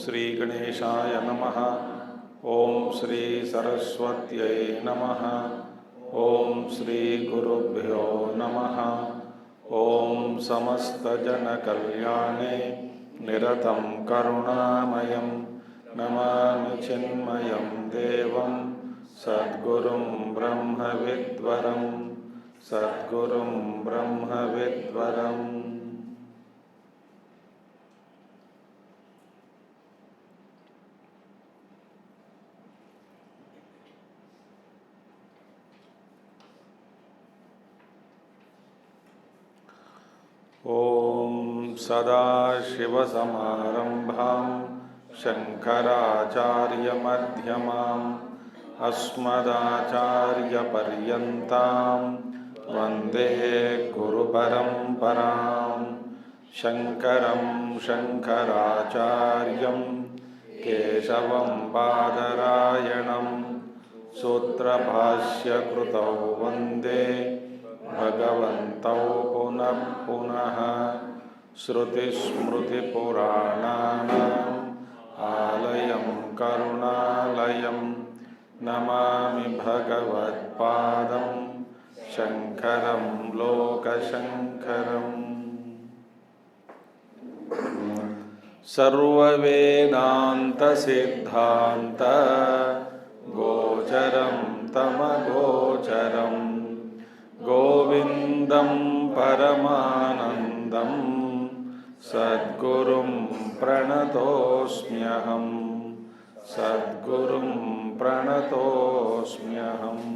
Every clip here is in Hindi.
श्री गणेशाय नमः। ओम श्री सरस्वत्यै नमः। ओम श्री गुरुभ्यो नमः। ओम समस्तजनकल्याणे निरतं करुणामयं नमामि चिन्मयं देवं सद्गुरुं ब्रह्मविद्वरं सद्गुरुं ब्रह्मविद्वरम्। ओम सदाशिवसमारंभां शंकराचार्यमध्यमाम् अस्मदाचार्यपर्यन्तां वन्दे गुरुपरम्परां। शंकरं शंकराचार्यं केशवं बादरायणं सूत्रभाष्यकृतौ वन्दे भगवन्तौ पुनः पुनः। श्रुतिस्मृतिपुराणानाम् आलयं करुणालयं नमामि भगवत्पादं शंकरं लोकशंकरम्। सर्ववेदान्तसिद्धान्त गोचरं तमगोचरं गोविन्दं परमानन्दं सद्गुरुं प्रणतोऽस्म्यहं सद्गुरुं प्रणतोऽस्म्यहम्।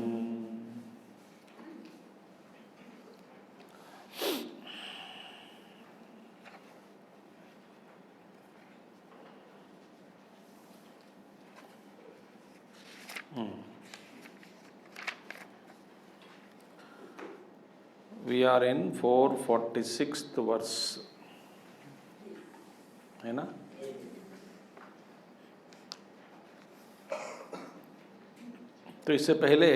We are in 446th verse, है ना? तो इससे पहले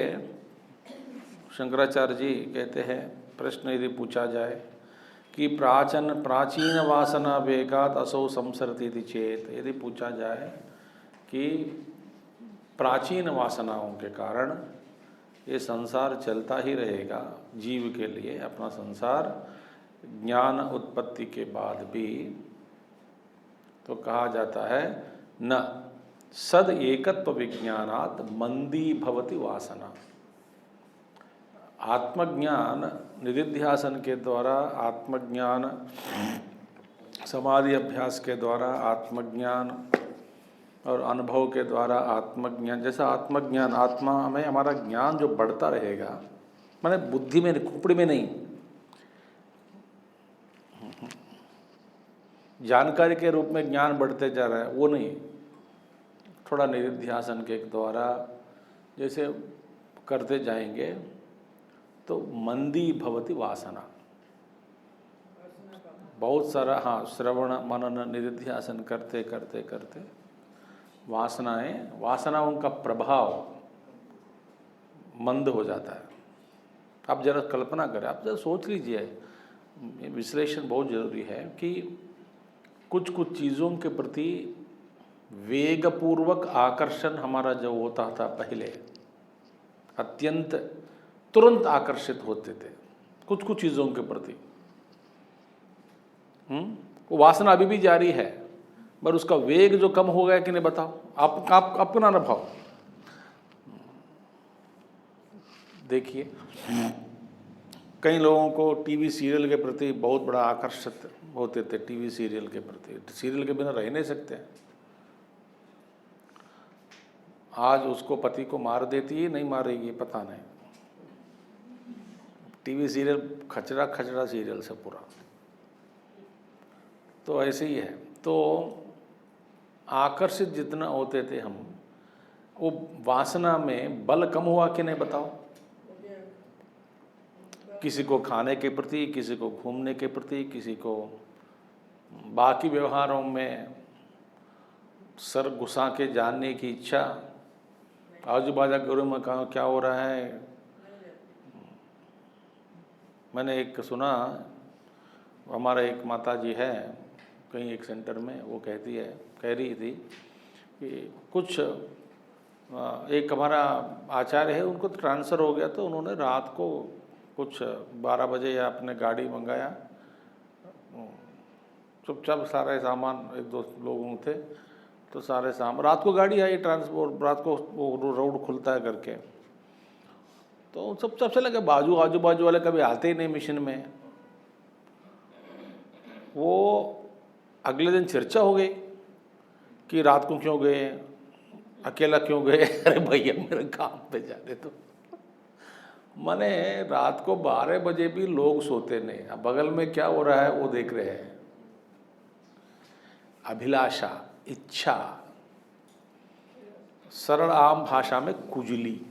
शंकराचार्य जी कहते हैं, प्रश्न यदि पूछा जाए कि प्राचीन वासना वेगात असौ संसरति इति चेत, यदि पूछा जाए कि प्राचीन वासनाओं के कारण ये संसार चलता ही रहेगा जीव के लिए, अपना संसार ज्ञान उत्पत्ति के बाद भी, तो कहा जाता है न सद एकत्व विज्ञानात् मंदी भवति वासना। आत्मज्ञान निधिध्यासन के द्वारा, आत्मज्ञान समाधि अभ्यास के द्वारा, आत्मज्ञान और अनुभव के द्वारा, आत्मज्ञान जैसा आत्मज्ञान, आत्मा में हमारा ज्ञान जो बढ़ता रहेगा, माने बुद्धि में, खोपड़ी में नहीं, जानकारी के रूप में ज्ञान बढ़ते जा रहा है, वो नहीं, थोड़ा निधिध्यासन के द्वारा जैसे करते जाएंगे तो मंदी भवति वासना। बहुत सारा, हाँ, श्रवण मनन निधिध्यासन करते करते करते वासनाओं का प्रभाव मंद हो जाता है। आप जरा कल्पना करें, आप जरा सोच लीजिए, विश्लेषण बहुत जरूरी है कि कुछ कुछ चीज़ों के प्रति वेगपूर्वक आकर्षण हमारा जो होता था पहले, अत्यंत तुरंत आकर्षित होते थे कुछ कुछ चीज़ों के प्रति। वो वासना अभी भी जारी है, पर उसका वेग जो कम हो गया कि नहीं, बताओ आप अपना अनुभव देखिए। कई लोगों को टीवी सीरियल के प्रति बहुत बड़ा आकर्षित होते थे, टीवी सीरियल के प्रति, सीरियल के बिना रह नहीं सकते। आज उसको पति को मार देती है, नहीं मारेगी पता नहीं, टीवी सीरियल खचरा खचरा सीरियल से पूरा। तो ऐसे ही है। तो आकर्षित जितना होते थे हम, वो वासना में बल कम हुआ कि नहीं, बताओ। किसी को खाने के प्रति, किसी को घूमने के प्रति, किसी को बाकी व्यवहारों में सर घुसा के जानने की इच्छा, आजू बाजू गुरु में कहा क्या हो रहा है। मैंने एक सुना, हमारा एक माता जी है, कहीं एक सेंटर में, वो कह रही थी कि कुछ एक हमारा आचार्य है, उनको ट्रांसफ़र हो गया, तो उन्होंने रात को कुछ 12 बजे या अपने गाड़ी मंगाया, चुपचाप सारे सामान, एक दो लोग थे तो सारे सामान, रात को गाड़ी आई ट्रांसपोर्ट, रात को वो रोड खुलता है करके, तो सबसे लगे आजू बाजू वाले कभी आते ही नहीं मिशन में। वो अगले दिन चर्चा हो गई कि रात को क्यों गए, अकेला क्यों गए। अरे भैया मेरे काम पे जाने तो, माने रात को 12 बजे भी लोग सोते नहीं, अब बगल में क्या हो रहा है वो देख रहे हैं। अभिलाषा, इच्छा, सरल आम भाषा में कुजली,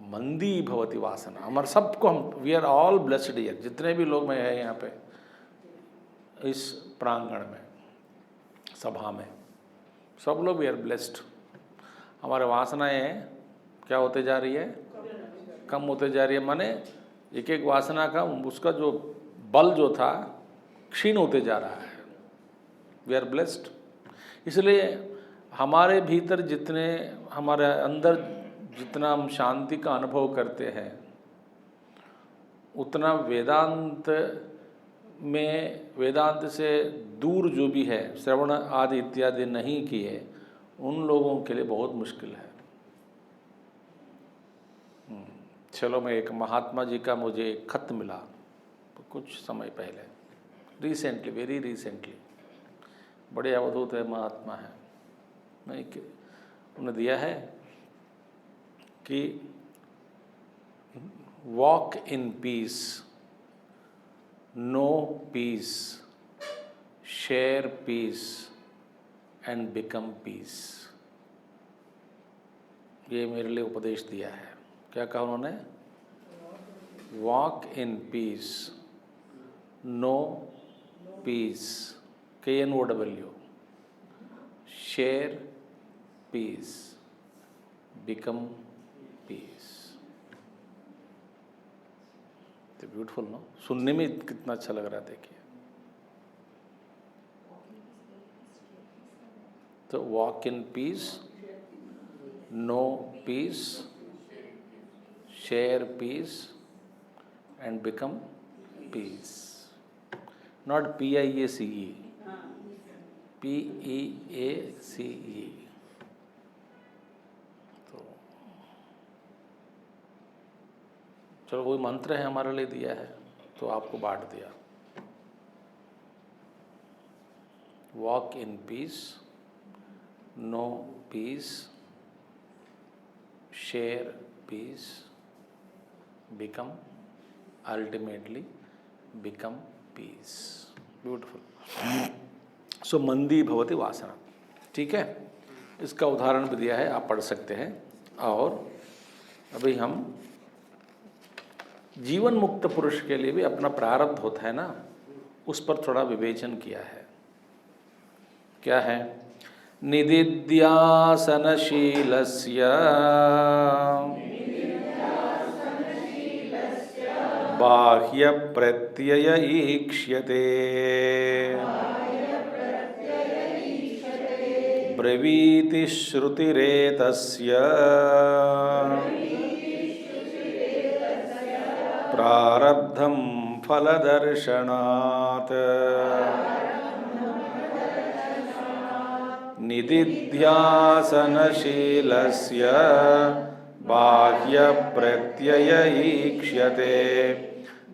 मंदी भवति वासना। हमारे सबको, हम we are all blessed here, जितने भी लोग मैं हैं यहाँ पे इस प्रांगण में, सभा में, सब लोग वी आर ब्लेस्ड। हमारे वासनाएं क्या होते जा रही है, कम होते जा रही है, माने एक एक वासना का उसका जो बल जो था क्षीण होते जा रहा है। We are blessed. इसलिए हमारे भीतर जितने, हमारे अंदर जितना हम शांति का अनुभव करते हैं, उतना वेदांत में, वेदांत से दूर जो भी है, श्रवण आदि इत्यादि नहीं किए, उन लोगों के लिए बहुत मुश्किल है। चलो, मैं एक महात्मा जी का मुझे एक खत मिला तो कुछ समय पहले, रिसेंटली, वेरी रिसेंटली, बड़े अवधूत है, महात्मा है, नहीं कि उन्होंने दिया है कि walk in peace, no peace, share peace and become peace. ये मेरे लिए उपदेश दिया है। क्या कहा उन्होंने? Walk in peace, no peace, KNOW, share peace, become peace. तो ब्यूटीफुल नो, सुनने में कितना अच्छा लग रहा है, देखिए। तो walk in peace, no peace, share peace and become peace. Not PIACE, PEACE। तो चलो, कोई मंत्र है हमारे लिए दिया है तो आपको बांट दिया। Walk in peace, no peace, share peace, become, ultimately become peace. Beautiful. So मंदी भवति वासना, ठीक है। इसका उदाहरण भी दिया है, आप पढ़ सकते हैं। और अभी हम जीवन मुक्त पुरुष के लिए भी अपना प्रारब्ध होता है ना, उस पर थोड़ा विवेचन किया है। क्या है? निदिध्यासनशीलस्य बाह्य प्रत्यय ईक्ष्यते ब्रवीति श्रुतिरेतस्य प्रारब्धं फलदर्शनात्। निदिध्यासनशीलस्य बाह्य प्रत्यय ईक्ष्यते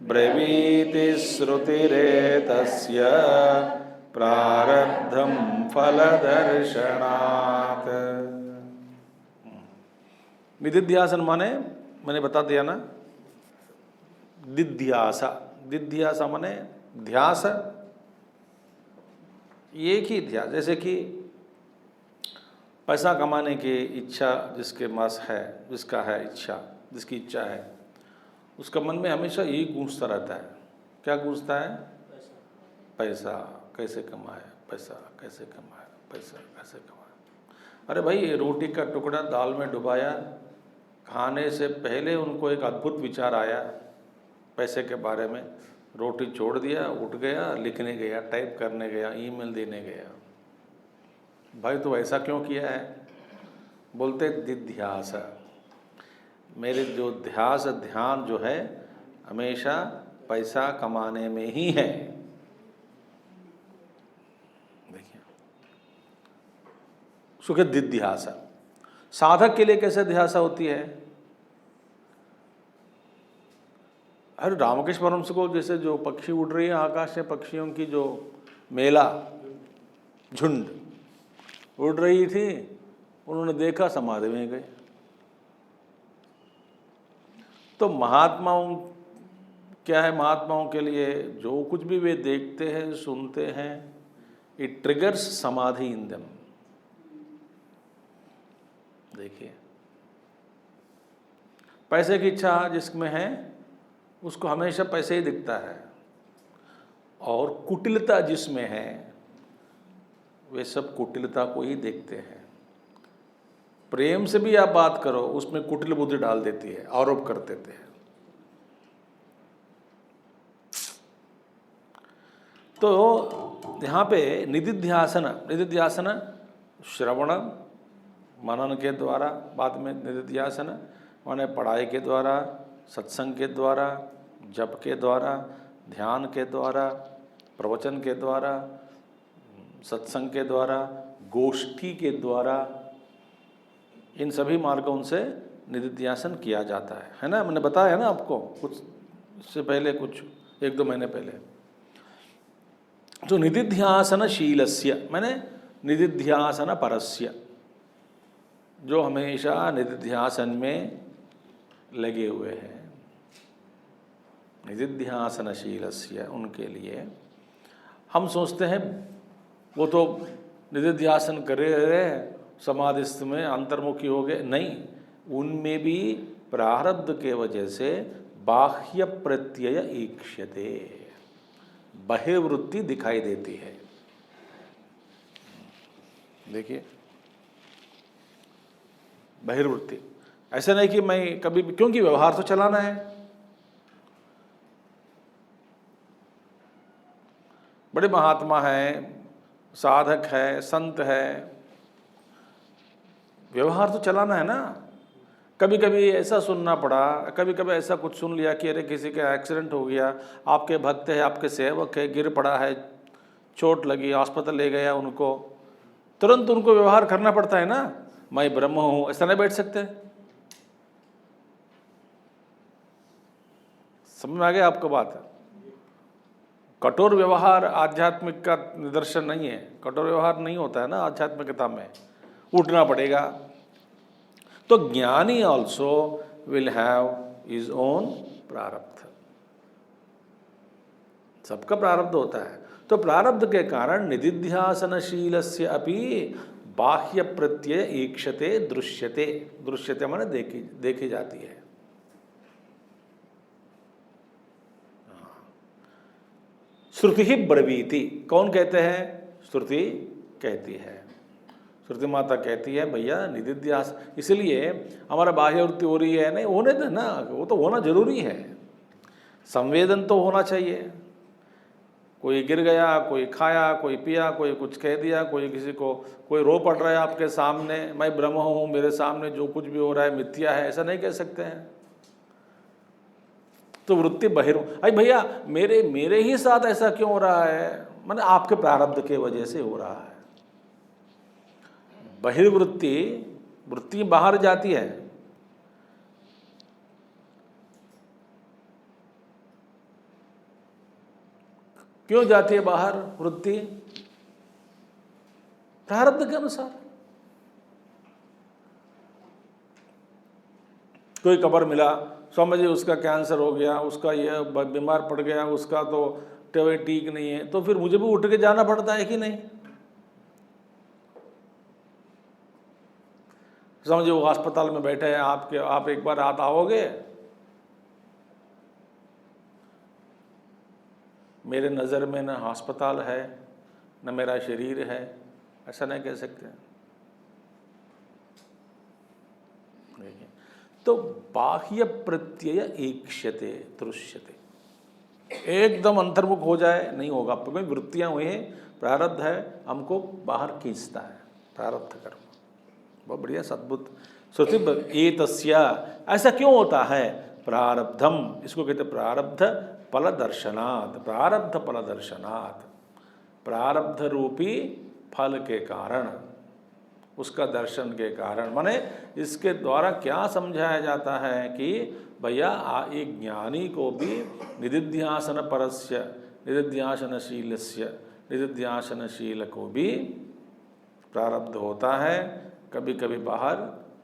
ब्रवीति श्रुतिरेतस्य प्रारब्धं फलदर्शनात्। निदिध्यासन माने, मैंने बता दिया ना, दिध्यासा, दिध्यासा माने ध्यास, एक ही ध्यास। जैसे कि पैसा कमाने की इच्छा जिसके पास है, जिसका है इच्छा, जिसकी इच्छा है, उसका मन में हमेशा यही गूंजता रहता है। क्या गूंजता है? पैसा कैसे कमाए, पैसा कैसे कमाए, पैसा कैसे कमाए। अरे भाई, रोटी का टुकड़ा दाल में डुबाया, खाने से पहले उनको एक अद्भुत विचार आया पैसे के बारे में, रोटी छोड़ दिया, उठ गया, लिखने गया, टाइप करने गया, ईमेल देने गया। भाई तो ऐसा क्यों किया है? बोलते दिध्यास, मेरे जो ध्यान जो है हमेशा पैसा कमाने में ही है। देखिए सुख दिध्यास। साधक के लिए कैसे ध्यासा होती है? अरे रामकृष्ण परमहंस को जैसे जो पक्षी उड़ रही है आकाश से, पक्षियों की जो मेला झुंड उड़ रही थी, उन्होंने देखा, समाधि में गए। तो महात्माओं क्या है, महात्माओं के लिए जो कुछ भी वे देखते हैं, सुनते हैं, इट ट्रिगर्स समाधि इन देम। देखिए पैसे की इच्छा जिसमें है उसको हमेशा पैसे ही दिखता है, और कुटिलता जिसमें है वे सब कुटिलता को ही देखते हैं। प्रेम से भी आप बात करो, उसमें कुटिल बुद्धि डाल देती है, आरोप कर देते हैं। तो यहाँ पे निदिध्यासन श्रवण मनन के द्वारा, बाद में निदिध्यासन माने पढ़ाई के द्वारा, सत्संग के द्वारा, जप के द्वारा, ध्यान के द्वारा, प्रवचन के द्वारा, सत्संग के द्वारा, गोष्ठी के द्वारा, इन सभी मार्गों से निदिध्यासन किया जाता है ना। मैंने बताया ना आपको कुछ इससे पहले, कुछ 1-2 महीने पहले। जो निदिध्यासनशीलस्य माने निदिध्यासन परस्य, जो हमेशा निदिध्यासन में लगे हुए हैं, निदिध्यासनशीलस्य, उनके लिए हम सोचते हैं वो तो निदिध्यासन करे रहे, समाधिस्थ में अंतर्मुखी हो गए। नहीं, उनमें भी प्रारब्ध के वजह से बाह्य प्रत्यय ईक्ष्यते, बहिर्वृत्ति दिखाई देती है। देखिए बहिर्वृत्ति, ऐसा नहीं कि मैं कभी भी, क्योंकि व्यवहार तो चलाना है। बड़े महात्मा हैं, साधक है, संत है, व्यवहार तो चलाना है ना। कभी कभी ऐसा सुनना पड़ा, कभी कभी ऐसा कुछ सुन लिया कि अरे किसी का एक्सीडेंट हो गया, आपके भक्त है, आपके सेवक है, गिर पड़ा है, चोट लगी, अस्पताल ले गया उनको, तुरंत उनको व्यवहार करना पड़ता है ना। मैं ब्रह्म हूं, ऐसा नहीं बैठ सकते। समझ में आ गया आपको बात? कठोर व्यवहार आध्यात्मिक का निदर्शन नहीं है। कठोर व्यवहार नहीं होता है ना आध्यात्मिकता में, उठना पड़ेगा। तो ज्ञानी also will have his own प्रारब्ध, सबका प्रारब्ध होता है। तो प्रारब्ध के कारण निदिध्यासनशीलस्य अपि बाह्य प्रत्यय ईक्षते दृश्यते, दृश्यते माने देखी जाती है। श्रुति ही ब्रवीति, कौन कहते हैं? श्रुति कहती है। श्रुति माता कहती है भैया निदिध्यास, इसलिए हमारा बाह्य वृत्ति हो रही है, नहीं होने दे ना, वो तो होना जरूरी है। संवेदन तो होना चाहिए। कोई गिर गया, कोई खाया, कोई पिया, कोई कुछ कह दिया, कोई किसी को, कोई रो पड़ रहा है आपके सामने, मैं ब्रह्म हूँ, मेरे सामने जो कुछ भी हो रहा है मिथ्या है, ऐसा नहीं कह सकते हैं। तो वृत्ति अरे भैया मेरे ही साथ ऐसा क्यों हो रहा है? माने आपके प्रारब्ध के वजह से हो रहा है। वृत्ति बाहर जाती है। क्यों जाती है बाहर वृत्ति? प्रारब्ध के अनुसार। कोई कब्र मिला, समझिए उसका कैंसर हो गया, उसका ये बीमार पड़ गया, उसका तो तबीयत ठीक नहीं है, तो फिर मुझे भी उठ के जाना पड़ता है कि नहीं? समझिए वो अस्पताल में बैठे हैं, आप एक बार रात आओगे, मेरे नज़र में न अस्पताल है न मेरा शरीर है, ऐसा नहीं कह सकते। तो बाह्य प्रत्यय ईक्षते दृश्यते, एकदम अंतर्मुख हो जाए, नहीं होगा। क्योंकि वृत्तियाँ हुई हैं, प्रारब्ध है, हमको बाहर खींचता है, प्रारब्ध कर्म। बहुत बढ़िया, सद्बुद्ध श्रुति। एतस्या, ऐसा क्यों होता है? प्रारब्धम, इसको कहते प्रारब्ध फल दर्शनात्। प्रारब्ध फल दर्शनात्, प्रारब्ध रूपी फल के कारण, उसका दर्शन के कारण। माने इसके द्वारा क्या समझाया जाता है कि भैया एक ज्ञानी को भी निदिध्यासन परस्य, निदिध्यासनशीलस्य, निदिध्यासनशील को भी प्रारब्ध होता है। कभी कभी बाहर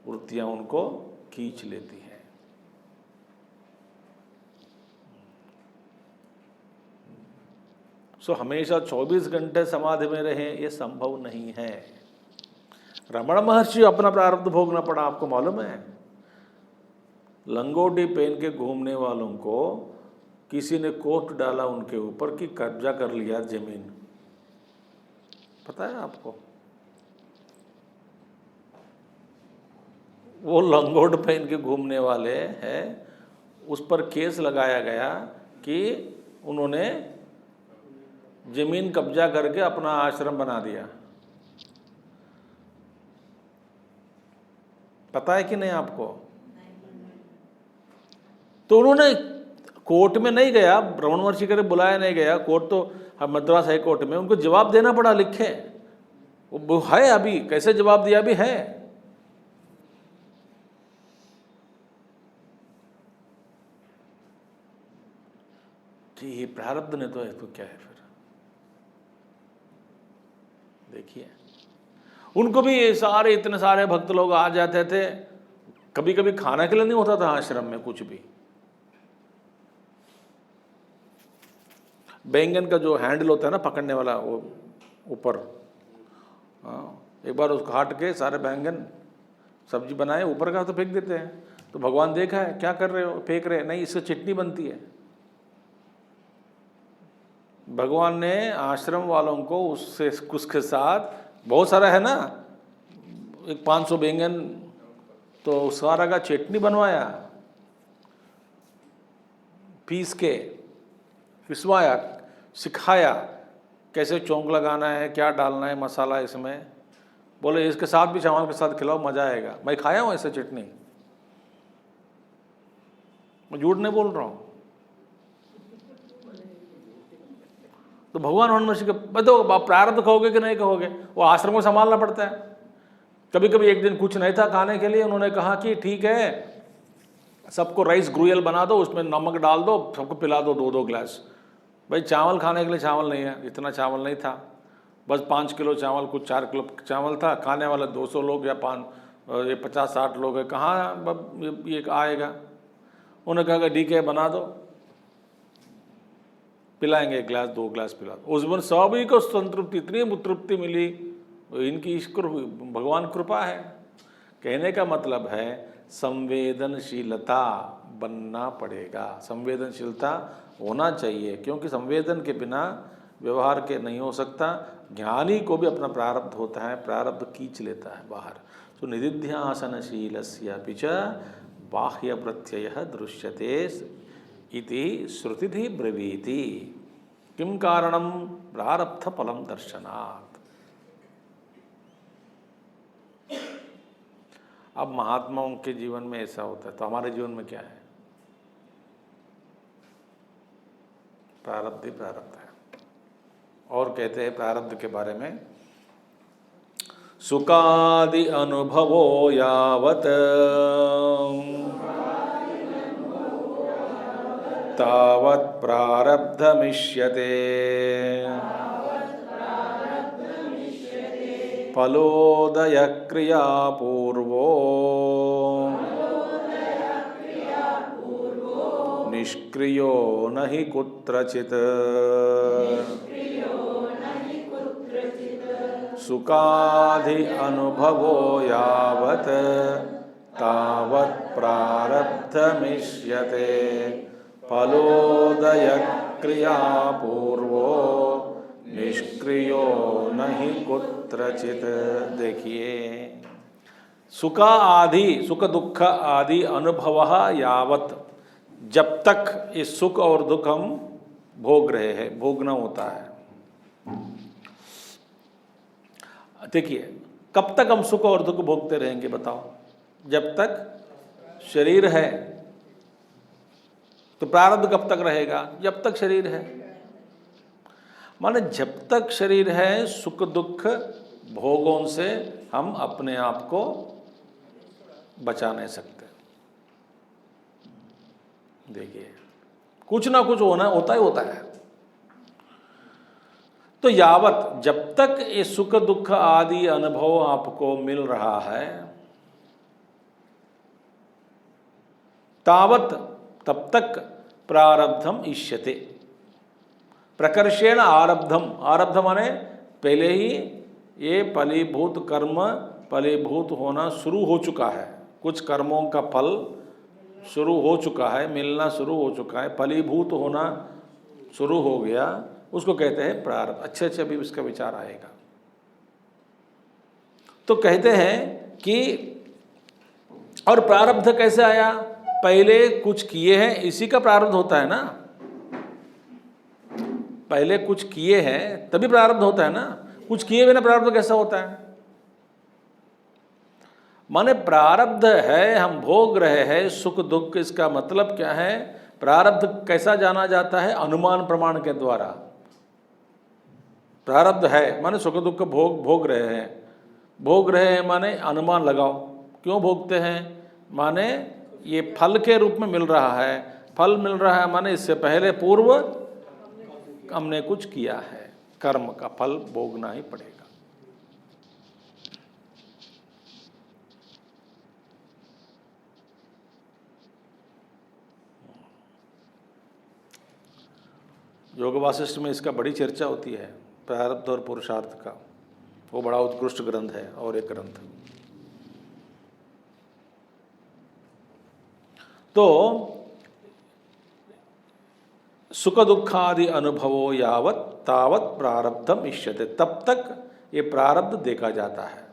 वृत्तियाँ उनको खींच लेती हैं। सो हमेशा 24 घंटे समाधि में रहें, ये संभव नहीं है। रमण महर्षि अपना प्रारब्ध भोगना पड़ा, आपको मालूम है। लंगोटी पहन के घूमने वालों को किसी ने कोर्ट डाला उनके ऊपर कि कब्जा कर लिया जमीन, पता है आपको? वो लंगोट पहन के घूमने वाले हैं, उस पर केस लगाया गया कि उन्होंने जमीन कब्जा करके अपना आश्रम बना दिया। पता है कि नहीं आपको? तो उन्होंने कोर्ट में नहीं गया, रमण महर्षि करे बुलाया नहीं गया, कोर्ट तो मद्रास हाई कोर्ट में, उनको जवाब देना पड़ा, लिखे वो है। अभी कैसे जवाब दिया भी है। कि ये प्रारब्ध ने तो है, तो क्या है फिर? देखिए, उनको भी ये सारे इतने सारे भक्त लोग आ जाते थे, कभी कभी खाने के लिए नहीं होता था आश्रम में कुछ भी। बैंगन का जो हैंडल होता है ना पकड़ने वाला, वो ऊपर, एक बार उसको काट के सारे बैंगन सब्जी बनाए, ऊपर का तो फेंक देते हैं। तो भगवान देखा है, क्या कर रहे हो, फेंक रहे? नहीं, इससे चटनी बनती है। भगवान ने आश्रम वालों को उससे, उसके साथ बहुत सारा है ना, एक 500 बैंगन, तो सारा का चटनी बनवाया, पीस के पिसवाया, सिखाया कैसे चौंक लगाना है, क्या डालना है मसाला इसमें। बोले इसके साथ भी चावल के साथ खिलाओ, मज़ा आएगा। मैं खाया हूँ ऐसे चटनी, मैं झूठ नहीं बोल रहा हूँ। तो भगवान मनुष्य के बताओ, आप प्रारब्ध कहोगे कि नहीं कहोगे? वो आश्रम को संभालना पड़ता है। कभी कभी एक दिन कुछ नहीं था खाने के लिए, उन्होंने कहा कि ठीक है, सबको राइस ग्रुयल बना दो, उसमें नमक डाल दो, सबको पिला दो 2-2 गिलास। भाई चावल खाने के लिए चावल नहीं है, इतना चावल नहीं था, बस 5 किलो चावल, कुछ 4 किलो चावल था। खाने वाले 200 लोग या 50-60 लोग है, कहाँ ये आएगा? उन्होंने कहा कि ठीक है, बना दो, पिलाएंगे 1 गिलास 2 गिलास पिला दो। उस दिन सभी को संतृप्ति, इतनी तृप्ति मिली। इनकी भगवान कृपा है। कहने का मतलब है संवेदनशीलता बनना पड़ेगा, संवेदनशीलता होना चाहिए, क्योंकि संवेदन के बिना व्यवहार के नहीं हो सकता। ज्ञानी को भी अपना प्रारब्ध होता है, प्रारब्ध खींच लेता है बाहर। तो निदिध्यासनशीलस्यापि च बाह्य प्रत्ययः दृश्यते इति श्रुतिधि ब्रवीति। किम कारणम? प्रारब्ध फलम दर्शनात्। अब महात्माओं के जीवन में ऐसा होता है, तो हमारे जीवन में क्या है? प्रारब्ध ही प्रारब्ध है। और कहते हैं प्रारब्ध के बारे में, सुखादि अनुभवो यावत् तावत् प्रारब्धमिष्यते फलोदय क्रिया पूर्वो निष्क्रियो नहि कुत्रचित्। सुखादि अनुभवो यावत् तावत् प्रारब्धमिष्यते फलोदय क्रिया पूर्वो निष्क्रियो नहि कुत्रचित्। देखिए, सुख आदि, सुख दुख आदि अनुभव यावत्, जब तक ये सुख और दुख हम भोग रहे हैं, भोगना होता है। देखिए, कब तक हम सुख और दुख भोगते रहेंगे बताओ? जब तक शरीर है। तो प्रारब्ध कब तक रहेगा? जब तक शरीर है। माने जब तक शरीर है, सुख दुख भोगों से हम अपने आप को बचा नहीं सकते। देखिए, कुछ ना कुछ होता ही होता है। तो यावत जब तक ये सुख दुख आदि अनुभव आपको मिल रहा है, तावत तब तक प्रारब्धम इष्यते। प्रकर्षेण आरब्धम, आरब्ध माने पहले ही ये फलीभूत कर्म फलीभूत होना शुरू हो चुका है। कुछ कर्मों का फल शुरू हो चुका है, मिलना शुरू हो चुका है, फलीभूत होना शुरू हो गया, उसको कहते हैं प्रारब्ध। अच्छे अच्छे अभी इसका विचार आएगा। तो कहते हैं कि और प्रारब्ध कैसे आया? पहले कुछ किए हैं, इसी का प्रारब्ध होता है ना। पहले कुछ किए हैं तभी प्रारब्ध होता है ना। कुछ किए बिना प्रारब्ध कैसा होता है? माने प्रारब्ध है, हम भोग रहे हैं सुख दुख। इसका मतलब क्या है? प्रारब्ध कैसा जाना जाता है? अनुमान प्रमाण के द्वारा। प्रारब्ध है माने सुख दुख भोग रहे हैं। भोग रहे हैं माने अनुमान लगाओ, क्यों भोगते हैं? माने ये फल के रूप में मिल रहा है। फल मिल रहा है माने इससे पहले पूर्व हमने कुछ किया है, कर्म का फल भोगना ही पड़ेगा। योग वासिष्ठ में इसका बड़ी चर्चा होती है, प्रारब्ध और पुरुषार्थ का। वो बड़ा उत्कृष्ट ग्रंथ है। और एक ग्रंथ तो सुख दुखादि अनुभवो यावत तावत प्रारब्धम इष्यते। तब तक ये प्रारब्ध देखा जाता है।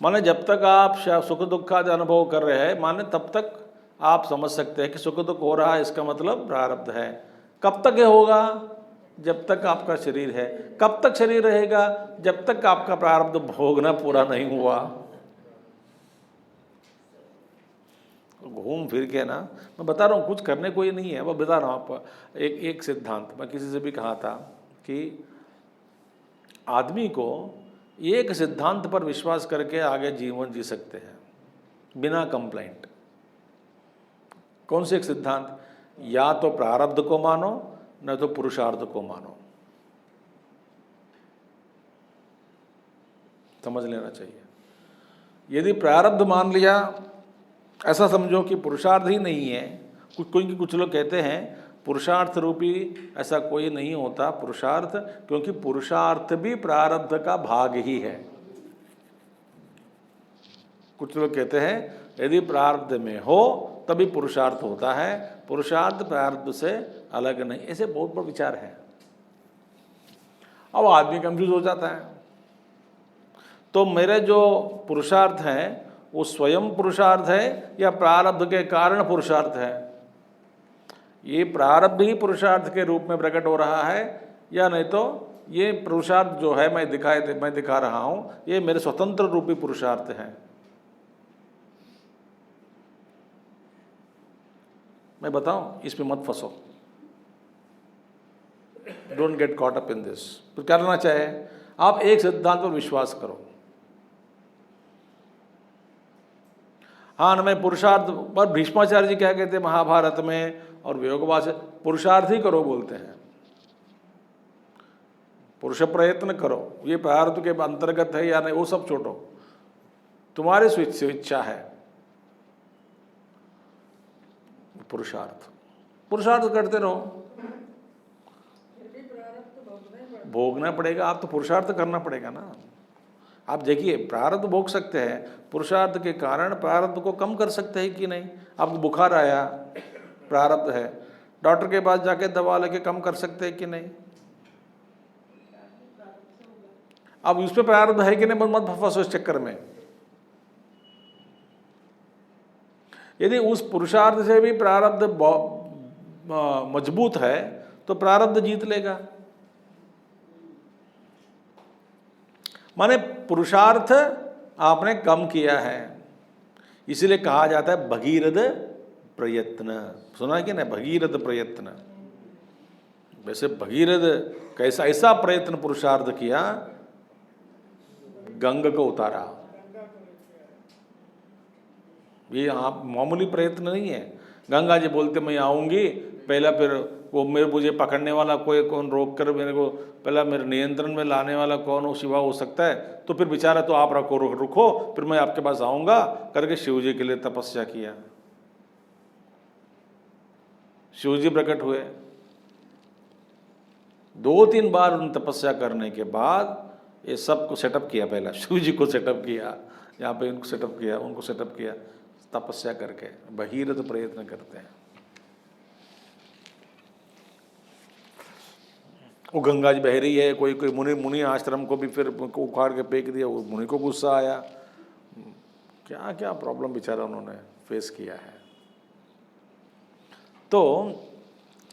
माने जब तक आप सुख दुखादि अनुभव कर रहे हैं, माने तब तक आप समझ सकते हैं कि सुख दुख हो रहा है, इसका मतलब प्रारब्ध है। कब तक ये होगा? जब तक आपका शरीर है। कब तक शरीर रहेगा? जब तक आपका प्रारब्ध भोगना पूरा नहीं हुआ। घूम फिर के ना, मैं बता रहा हूँ, कुछ करने को ही नहीं है। मैं बता रहा हूँ आपको एक सिद्धांत। मैं किसी से भी कहा था कि आदमी को एक सिद्धांत पर विश्वास करके आगे जीवन जी सकते हैं बिना कंप्लेंट। कौन से एक सिद्धांत? या तो प्रारब्ध को मानो, न तो पुरुषार्थ को मानो। समझ लेना चाहिए। यदि प्रारब्ध मान लिया, ऐसा समझो कि पुरुषार्थ ही नहीं है। कुछ लोग कहते हैं पुरुषार्थ रूपी, ऐसा कोई नहीं होता पुरुषार्थ, क्योंकि पुरुषार्थ भी प्रारब्ध का भाग ही है। कुछ लोग कहते हैं यदि प्रारब्ध में हो तभी पुरुषार्थ होता है, पुरुषार्थ प्रारब्ध से अलग नहीं। ऐसे बहुत बड़ा विचार है। अब आदमी कंफ्यूज हो जाता है। तो मेरे जो पुरुषार्थ हैं वो स्वयं पुरुषार्थ है या प्रारब्ध के कारण पुरुषार्थ है? ये प्रारब्ध ही पुरुषार्थ के रूप में प्रकट हो रहा है, या नहीं तो ये पुरुषार्थ जो है मैं दिखा रहा हूँ, ये मेरे स्वतंत्र रूपी पुरुषार्थ हैं। मैं बताऊं, इसमें मत फंसो। Don't get caught up in this. तो क्या करना चाहे? आप एक सिद्धांत पर विश्वास करो। हाँ, मैं पुरुषार्थ पर भीष्माचार्य जी क्या कहते हैं महाभारत में, और वियोगवास, पुरुषार्थ ही करो बोलते हैं। पुरुष प्रयत्न करो, ये प्रारब्ध के अंतर्गत है या नहीं वो सब छोड़ो, तुम्हारे स्वेच्छा है। पुरुषार्थ करते रहो, भोगना पड़ेगा। आप तो पुरुषार्थ करना पड़ेगा ना। आप देखिए, प्रारब्ध भोग सकते हैं, पुरुषार्थ के कारण प्रारब्ध को कम कर सकते हैं कि नहीं। आपको बुखार आया, प्रारब्ध है, डॉक्टर के पास जाके दवा लेके कम कर सकते हैं कि नहीं। अब उस पर प्रारब्ध है कि नहीं, मत फंसो इस चक्कर में। यदि उस पुरुषार्थ से भी प्रारब्ध मजबूत है तो प्रारब्ध जीत लेगा। माने पुरुषार्थ आपने कम किया है, इसीलिए कहा जाता है भगीरथ प्रयत्न। सुना है कि नहीं, भगीरथ प्रयत्न। वैसे भगीरथ कैसा ऐसा प्रयत्न पुरुषार्थ किया, गंगा को उतारा। ये आप मामूली प्रयत्न नहीं है। गंगा जी बोलते मैं आऊंगी, पहला फिर वो मुझे पकड़ने वाला कोई कौन, रोक कर मेरे को पहला मेरे नियंत्रण में लाने वाला कौन हो, शिवा हो सकता है, तो फिर बेचारा तो आप रुको फिर मैं आपके पास आऊंगा करके शिव जी के लिए तपस्या किया। शिव जी प्रकट हुए, 2-3 बार उन तपस्या करने के बाद ये सब को सेटअप किया। पहला शिव जी को सेटअप किया, यहाँ पे इनको सेटअप किया, उनको सेटअप किया, तपस्या करके भगीरथ प्रयत्न करते हैं। वो गंगा जी बह रही है, कोई मुनि आश्रम को भी फिर उखाड़ के फेंक दिया, वो मुनि को गुस्सा आया। क्या क्या प्रॉब्लम बेचारा उन्होंने फेस किया है। तो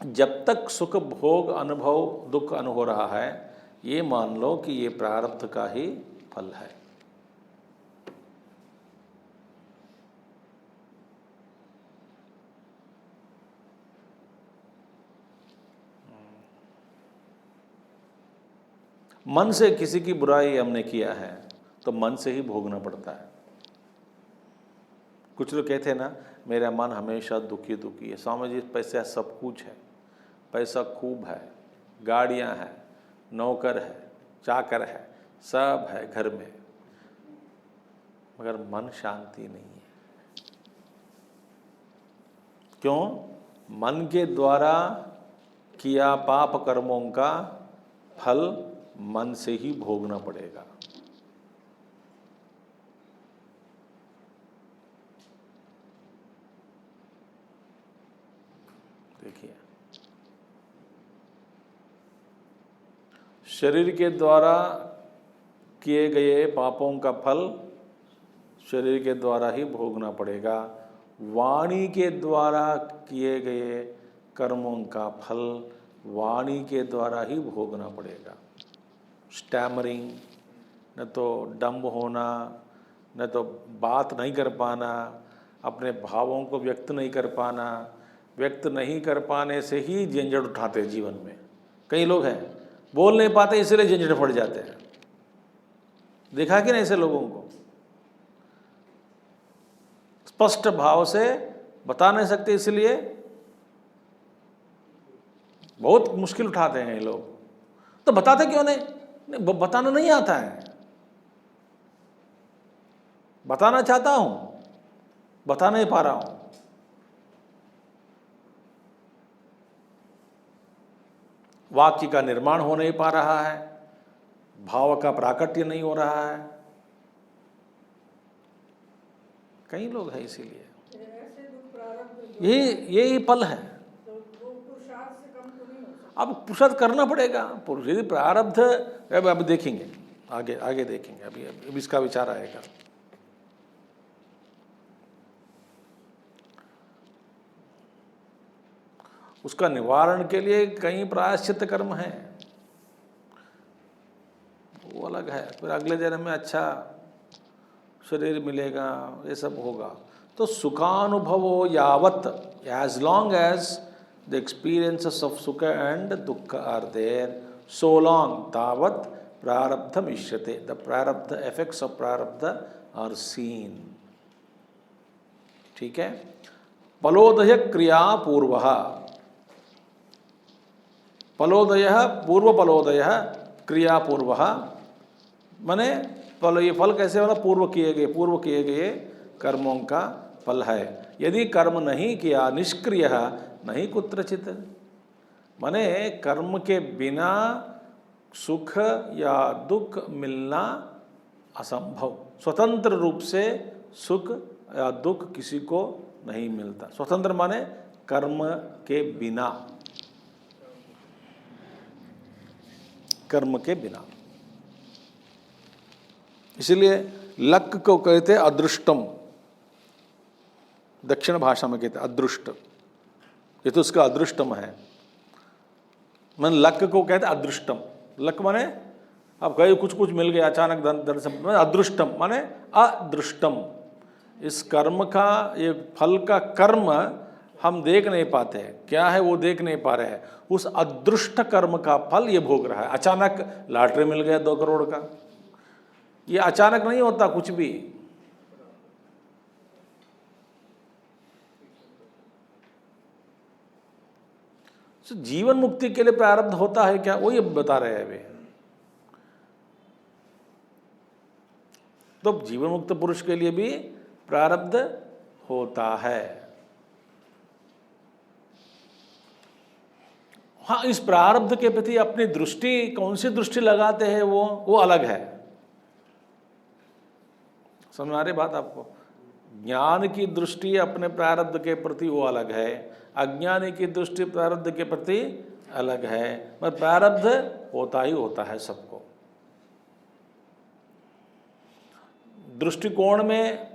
जब तक सुख भोग अनुभव दुख हो रहा है, ये मान लो कि ये प्रारब्ध का ही फल है। मन से किसी की बुराई हमने किया है तो मन से ही भोगना पड़ता है। कुछ लोग कहते हैं ना, मेरा मन हमेशा दुखी दुखी है। स्वामी जी, पैसा सब कुछ है, पैसा खूब है, गाड़ियां हैं, नौकर है, चाकर है, सब है घर में, मगर मन शांति नहीं है। क्यों? मन के द्वारा किया पाप कर्मों का फल मन से ही भोगना पड़ेगा। देखिए, शरीर के द्वारा किए गए पापों का फल शरीर के द्वारा ही भोगना पड़ेगा। वाणी के द्वारा किए गए कर्मों का फल वाणी के द्वारा ही भोगना पड़ेगा। स्टैमरिंग, न तो डम्ब होना, न तो बात नहीं कर पाना, अपने भावों को व्यक्त नहीं कर पाना, व्यक्त नहीं कर पाने से ही झंझट उठाते जीवन में। कई लोग हैं बोल नहीं पाते, इसलिए झंझट पड़ जाते हैं। देखा कि नहीं ऐसे लोगों को? स्पष्ट भाव से बता नहीं सकते, इसलिए बहुत मुश्किल उठाते हैं ये लोग। तो बताते क्यों नहीं? बताना नहीं आता है। बताना चाहता हूं, बता नहीं पा रहा हूं। वाक्य का निर्माण हो नहीं पा रहा है, भाव का प्राकट्य नहीं हो रहा है। कई लोग हैं, इसीलिए यही फल है। अब पुरुषार्थ करना पड़ेगा। पुरुष यदि प्रारब्ध, अब देखेंगे आगे देखेंगे, अभी इसका विचार आएगा। उसका निवारण के लिए कई प्रायश्चित कर्म हैं, वो अलग है। फिर अगले जन्म में अच्छा शरीर मिलेगा, ये सब होगा। तो सुखानुभवो यावत, as long as the experiences of sukha and dukkha are there, so long tavat prarabdha mishyate, the prarabdha effects of prarabdha are seen. ठीक है? पलोदय क्रिया पूर्वः, पलोदय पूर्व पलोदय क्रिया पूर्वः, माने ये फल कैसे वाला? पूर्व किए गए कर्मों का फल है। यदि कर्म नहीं किया, निष्क्रिय नहीं कुत्रचित, माने कर्म के बिना सुख या दुख मिलना असंभव। स्वतंत्र रूप से सुख या दुख किसी को नहीं मिलता। स्वतंत्र माने कर्म के बिना, कर्म के बिना। इसलिए लक को कहते अदृष्टम। दक्षिण भाषा में कहते हैं अदृष्ट, ये तो उसका अदृष्टम है। मन लक को कहते हैं अदृष्टम। लक माने अब कहीं कुछ कुछ मिल गया अचानक दर्शन, अदृष्टम माने अदृष्टम। इस कर्म का, ये फल का कर्म हम देख नहीं पाते हैं, क्या है वो देख नहीं पा रहे हैं। उस अदृष्ट कर्म का फल ये भोग रहा है। अचानक लॉटरी मिल गया 2 करोड़ का, ये अचानक नहीं होता कुछ भी। जीवन मुक्ति के लिए प्रारब्ध होता है क्या, वो ये बता रहे हैं वे। तो जीवन मुक्त पुरुष के लिए भी प्रारब्ध होता है। हाँ, इस प्रारब्ध के प्रति अपनी दृष्टि, कौन सी दृष्टि लगाते हैं वो अलग है। समझ आ रही बात आपको? ज्ञान की दृष्टि अपने प्रारब्ध के प्रति वो अलग है, अज्ञानी की दृष्टि प्रारब्ध के प्रति अलग है। पर प्रारब्ध होता ही होता है सबको। दृष्टिकोण में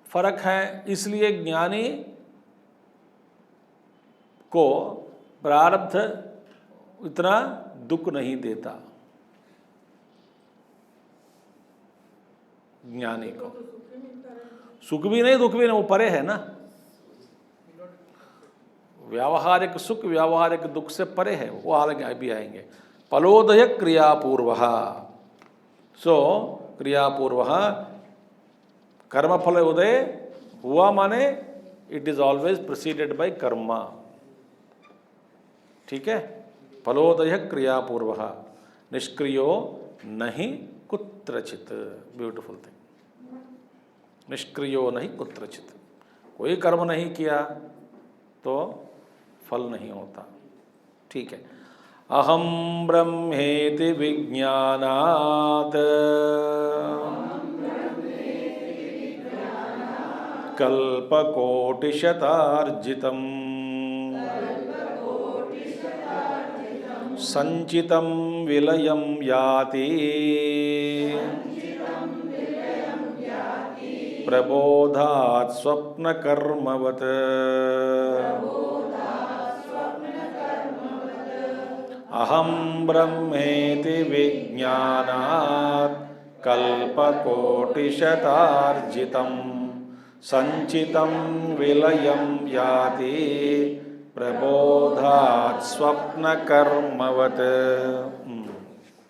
फर्क है, इसलिए ज्ञानी को प्रारब्ध इतना दुख नहीं देता। ज्ञानी को सुख भी नहीं दुख भी नहीं, वो परे है ना। व्यावहारिक सुख व्यावहारिक दुख से परे है, वो आगे भी आएंगे। फलोदय क्रियापूर्व, सो क्रियापूर्व कर्मफल उदय हुआ माने it is always preceded by कर्म। ठीक है, फलोदय क्रियापूर्व निष्क्रियो नहीं कुत्रचित। ब्यूटीफुल थिंग, निष्क्रियो नहीं कुत्रचित। कोई कर्म नहीं किया तो फल नहीं होता। ठीक है, अहम ब्रह्मेति विज्ञानात् कल्पकोटिशतार्जितम् संचितं विलयं याति प्रबोधात् स्वप्नकर्मवत्। अहं ब्रह्मेति विज्ञानात् कल्पकोटिशतार्जितं संचितं विलयं याति प्रबोधात् स्वप्नकर्मवत्।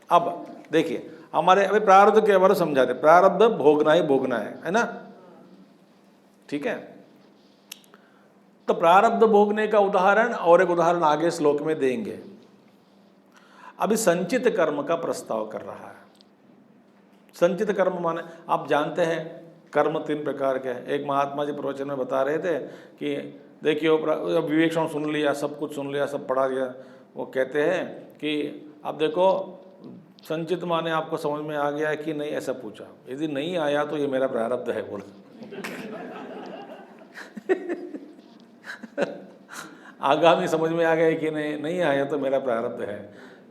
अब देखिए, हमारे अभी प्रारब्ध के बारे में समझाते। प्रारब्ध भोगना ही भोगना है ना। ठीक है, तो प्रारब्ध भोगने का उदाहरण और एक उदाहरण आगे श्लोक में देंगे। अभी संचित कर्म का प्रस्ताव कर रहा है। संचित कर्म माने आप जानते हैं कर्म 3 प्रकार के हैं। एक महात्मा जी प्रवचन में बता रहे थे कि देखिए, विवेचन सुन लिया, सब कुछ सुन लिया, सब पढ़ा लिया। वो कहते हैं कि अब देखो, संचित माने आपको समझ में आ गया है कि नहीं, ऐसा पूछा। यदि नहीं आया तो ये मेरा प्रारब्ध है बोला। आगामी समझ में आ गया कि नहीं आया तो मेरा प्रारब्ध है।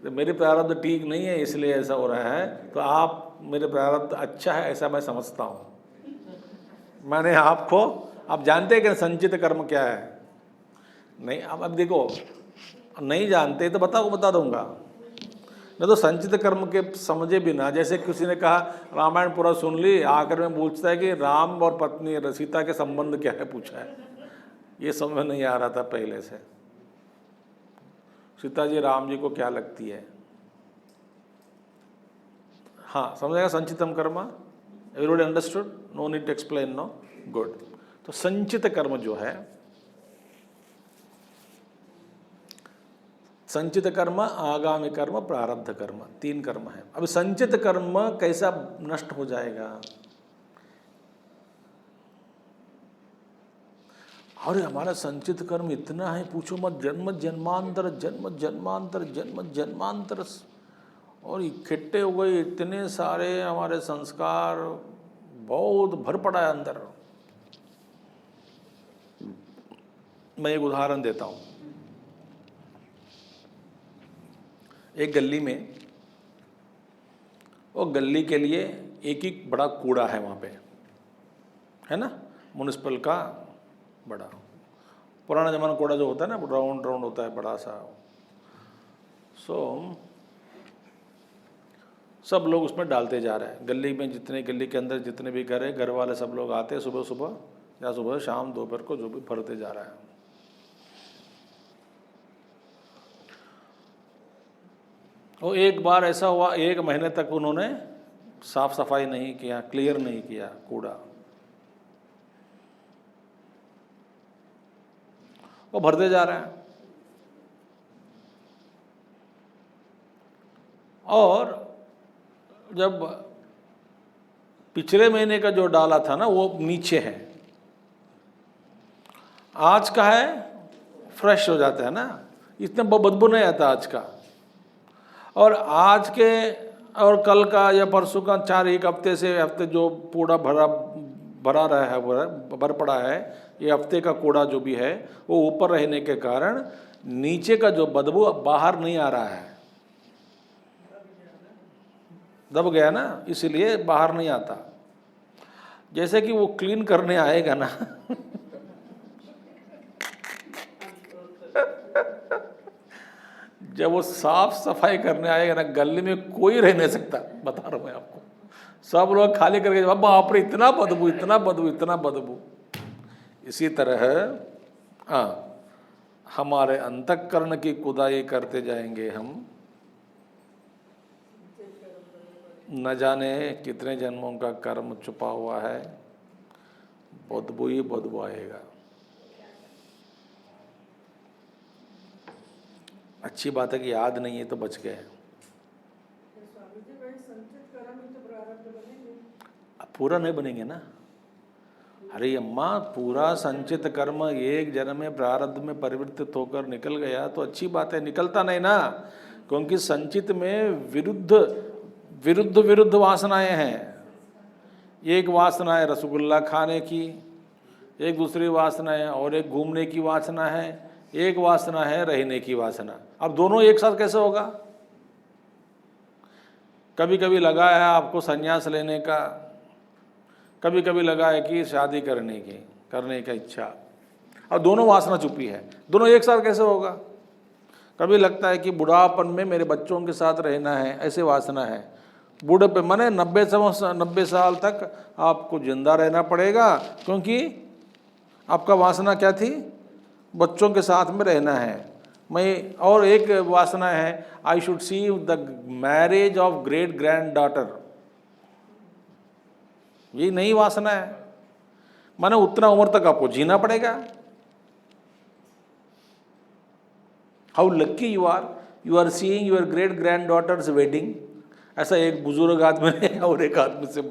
तो मेरी प्रारब्ध ठीक नहीं है इसलिए ऐसा हो रहा है, तो आप मेरे प्रारब्ध अच्छा है ऐसा मैं समझता हूँ। मैंने आपको, आप जानते हैं कि संचित कर्म क्या है? नहीं, अब देखो, नहीं जानते तो बताओ, बता दूंगा। नहीं तो संचित कर्म के समझे बिना, जैसे किसी ने कहा रामायण पूरा सुन ली, आखिर में पूछता है कि राम और पत्नी सीता के संबंध क्या है, पूछा है। ये समझ नहीं आ रहा था पहले से। सीता जी राम जी को क्या लगती है? हाँ, समझेगा संचितम कर्म। Everybody understood? No need to explain, no? Good. तो संचित कर्म जो है, संचित कर्म, आगामी कर्म, प्रारब्ध कर्म, 3 कर्म है। अब संचित कर्म कैसा नष्ट हो जाएगा? अरे हमारा संचित कर्म इतना है, पूछो मत। जन्म जन्मांतर जन्म जन्मांतर जन्म जन्मांतर और इकट्ठे हो गए इतने सारे हमारे संस्कार, बहुत भर पड़ा है अंदर। मैं एक उदाहरण देता हूँ। एक गली में, वो गली के लिए एक ही बड़ा कूड़ा है वहाँ पे, है ना। म्युनिसिपल का बड़ा, पुराना जमाना कोड़ा जो होता है ना, राउंड राउंड होता है बड़ा सा। सो सब लोग उसमें डालते जा रहे हैं। गली में जितने, गली के अंदर जितने भी घर है, घर वाले सब लोग आते हैं सुबह सुबह या सुबह शाम दोपहर को, जो भी भरते जा रहा है। और एक बार ऐसा हुआ, 1 महीने तक उन्होंने साफ सफाई नहीं किया, क्लियर नहीं किया कूड़ा, वो भरते जा रहे हैं। और जब पिछले महीने का जो डाला था ना, वो नीचे है, आज का है फ्रेश हो जाता है ना, इतना बदबू नहीं आता आज का। और आज के और कल का या परसों का 1 हफ्ते से हफ्ते जो कूड़ा भरा रहा है, भर पड़ा है, ये हफ्ते का कूड़ा जो भी है वो ऊपर रहने के कारण नीचे का जो बदबू बाहर नहीं आ रहा है, दब गया ना, इसलिए बाहर नहीं आता। जैसे कि वो क्लीन करने आएगा ना जब वो साफ सफाई करने आएगा ना, गली में कोई रह नहीं सकता, बता रहा हूं मैं आपको। सब लोग खाली करके, बाप रे इतना बदबू, इतना बदबू, इतना बदबू। इसी तरह हमारे अंतःकरण की खुदाई करते जाएंगे हम, न जाने कितने जन्मों का कर्म छुपा हुआ है, बदबू ही बदबू आएगा। अच्छी बात है कि याद नहीं है तो बच गए। पूरा नहीं बनेंगे ना, अरे अम्मा, पूरा संचित कर्म एक जन्म में प्रारब्ध में परिवर्तित होकर निकल गया तो अच्छी बात है। निकलता नहीं ना, क्योंकि संचित में विरुद्ध वासनाएं हैं। एक वासना है रसगुल्ला खाने की, एक दूसरी वासना है, और एक घूमने की वासना है, एक वासना है रहने की वासना। अब दोनों एक साथ कैसे होगा? कभी कभी लगा है आपको संन्यास लेने का, कभी कभी लगा है कि शादी करने का इच्छा, और दोनों वासना छुपी है, दोनों एक साथ कैसे होगा? कभी लगता है कि बुढ़ापन में मेरे बच्चों के साथ रहना है, ऐसे वासना है। बूढ़े पे मने 90 साल तक आपको जिंदा रहना पड़ेगा, क्योंकि आपका वासना क्या थी? बच्चों के साथ में रहना है। मैं, और एक वासना है, I should see the marriage of great grand daughter. ये नई वासना है, माने उतना उम्र तक आपको जीना पड़ेगा। How lucky you are seeing your great grand daughter's wedding. ऐसा एक बुजुर्ग आदमी ने और एक आदमी से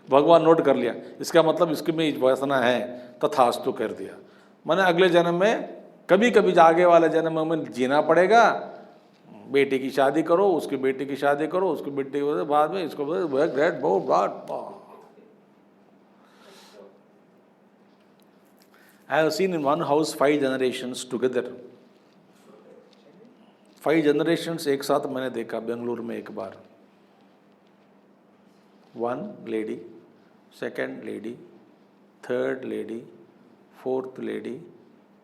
भगवान नोट कर लिया, इसका मतलब इसके में वासना है, तथास्तु कर दिया। माने अगले जन्म में, कभी कभी आगे वाले जन्म में जीना पड़ेगा। बेटी की शादी करो, उसकी बेटी की शादी करो, उसकी बेटी के बाद में इसको ग्रेट बहुत। I have seen in one house 5 generations together. 5 generations एक साथ मैंने देखा बेंगलुरु में एक बार। 1 lady, 2nd lady, 3rd lady, 4th lady,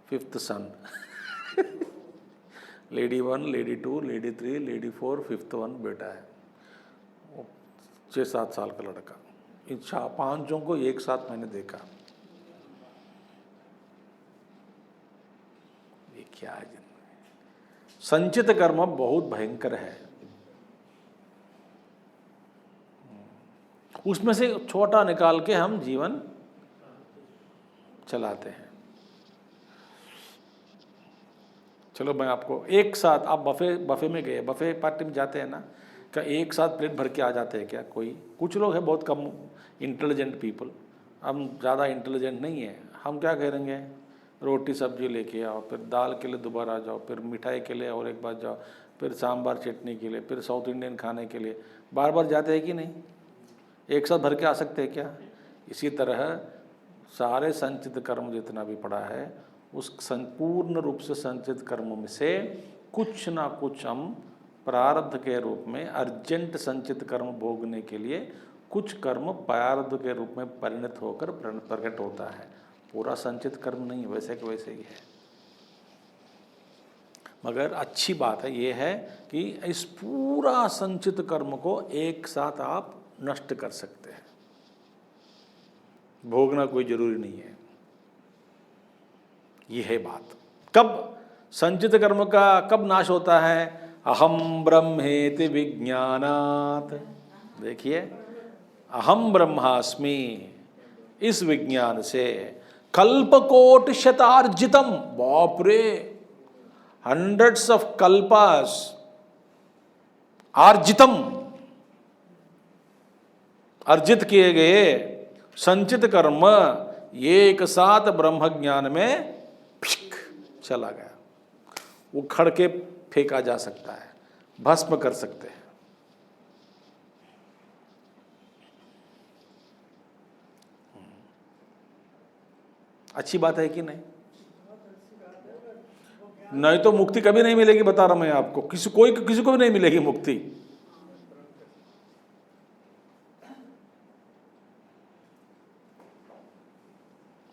5th son. lady 1, lady 2, lady 3, lady 4, 5th one बेटा है। 6-7 साल का लड़का। इन 5 को एक साथ मैंने देखा। ये क्या है? संचित कर्म बहुत भयंकर है। उसमें से छोटा निकाल के हम जीवन चलाते हैं। चलो मैं आपको एक साथ, आप बफे में गए, बफे पार्टी में जाते हैं ना, क्या एक साथ प्लेट भर के आ जाते हैं क्या? कोई कुछ लोग हैं बहुत कम इंटेलिजेंट पीपल, हम ज़्यादा इंटेलिजेंट नहीं है। हम क्या करेंगे, रोटी सब्जी लेके आओ, फिर दाल के लिए दोबारा जाओ, फिर मिठाई के लिए और एक बार जाओ, फिर सांभर चटनी के लिए, फिर साउथ इंडियन खाने के लिए बार बार जाते हैं कि नहीं? एक साथ भर के आ सकते हैं क्या? इसी तरह सारे संचित कर्म जितना भी पड़ा है, उस संपूर्ण रूप से संचित कर्मों में से कुछ ना कुछ हम प्रारब्ध के रूप में अर्जेंट संचित कर्म भोगने के लिए कुछ कर्म प्रारब्ध के रूप में परिणत होकर प्रकट होता है, पूरा संचित कर्म नहीं, वैसे के वैसे ही है। मगर अच्छी बात है ये है कि इस पूरा संचित कर्म को एक साथ आप नष्ट कर सकते हैं, भोगना कोई जरूरी नहीं है। ये है बात। कब संचित कर्म का कब नाश होता है? अहम ब्रह्मेति विज्ञानात्। देखिए, अहम ब्रह्मास्मि, इस विज्ञान से कल्पकोटि शतार्जितम, बाप रे, हंड्रेड्स ऑफ कल्पास आर्जितम, अर्जित किए गए संचित कर्म एक साथ ब्रह्म ज्ञान में चला गया, उखड़ के फेंका जा सकता है, भस्म कर सकते हैं। अच्छी बात है कि नहीं? नहीं तो मुक्ति कभी नहीं मिलेगी, बता रहा मैं आपको, किसी को भी नहीं मिलेगी मुक्ति।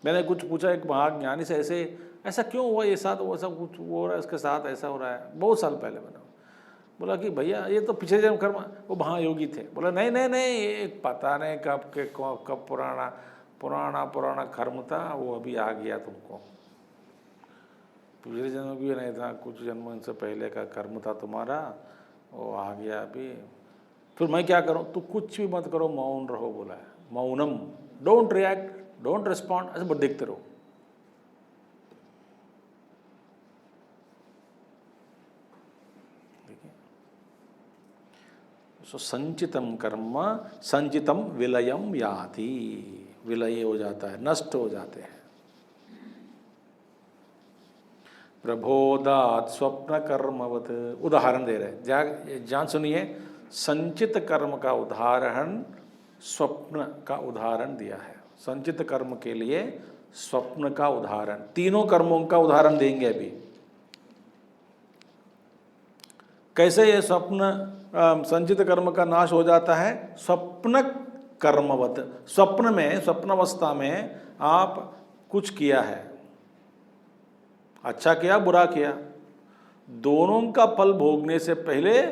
मैंने कुछ पूछा एक महाज्ञानी से, ऐसा क्यों हुआ ये साथ, वो सब कुछ हो रहा है इसके साथ, ऐसा हो रहा है। बहुत साल पहले मैंने बोला कि भैया ये तो पिछले जन्म कर्म, वो महायोगी थे। बोला नहीं नहीं नहीं, ये पता नहीं कब पुराना कर्म था, वो अभी आ गया तुमको। पिछले जन्म भी नहीं था, कुछ जन्म से पहले का कर्म था तुम्हारा, वो आ गया अभी। फिर मैं क्या करूं? तो कुछ भी मत करो, मौन रहो। बोला है Mounam, don't react, don't respond, ऐसे बस देखते रहो। सो संचितम कर्म संचितम विलयम याति, विलय हो जाता है, नष्ट हो जाते हैं। प्रबोधात् स्वप्न कर्मवत, उदाहरण दे रहे, जान सुनिए। संचित कर्म का उदाहरण स्वप्न का उदाहरण दिया है। संचित कर्म के लिए स्वप्न का उदाहरण, तीनों कर्मों का उदाहरण देंगे अभी। कैसे ये स्वप्न संचित कर्म का नाश हो जाता है? स्वप्न कर्मवत, स्वप्न में, स्वप्नावस्था में आप कुछ किया है, अच्छा किया बुरा किया, दोनों का फल भोगने से पहले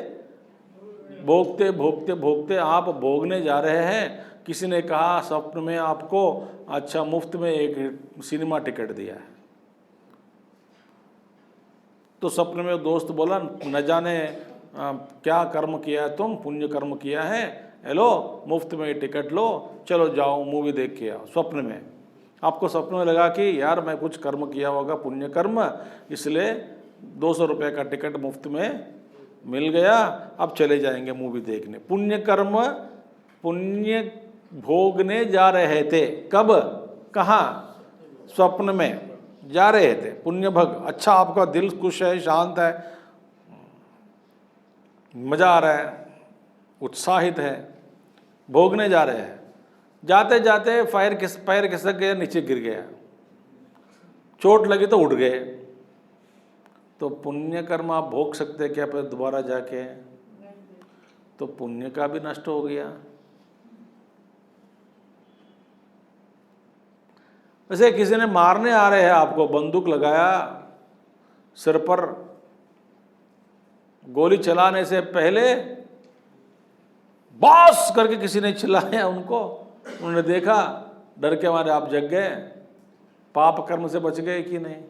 भोगते भोगते भोगते आप भोगने जा रहे हैं। किसी ने कहा स्वप्न में आपको अच्छा मुफ्त में एक सिनेमा टिकट दिया है, तो स्वप्न में दोस्त बोला न जाने क्या कर्म किया है, तुम पुण्य कर्म किया है, हेलो मुफ्त में टिकट लो, चलो जाओ मूवी देख के आओ। स्वप्न में आपको स्वप्न में लगा कि यार मैं कुछ कर्म किया होगा, पुण्य कर्म, इसलिए 200 रुपये का टिकट मुफ्त में मिल गया, अब चले जाएंगे मूवी देखने। पुण्य कर्म, पुण्य भोगने जा रहे थे, कब कहाँ? स्वप्न में जा रहे थे, पुण्य भग, अच्छा आपका दिल खुश है, शांत है, मजा आ रहा है, उत्साहित है, भोगने जा रहे हैं। जाते जाते पैर खिसक गया, नीचे गिर गया, चोट लगी तो उठ गए। तो पुण्य कर्म आप भोग सकते हैं क्या फिर दोबारा जाके? तो पुण्य का भी नष्ट हो गया। वैसे किसी ने मारने आ रहे हैं आपको, बंदूक लगाया सिर पर, गोली चलाने से पहले बॉस करके किसी ने चिल्लाया उनको, उन्होंने देखा, डर के मारे आप जग गए, पाप कर्म से बच गए कि नहीं?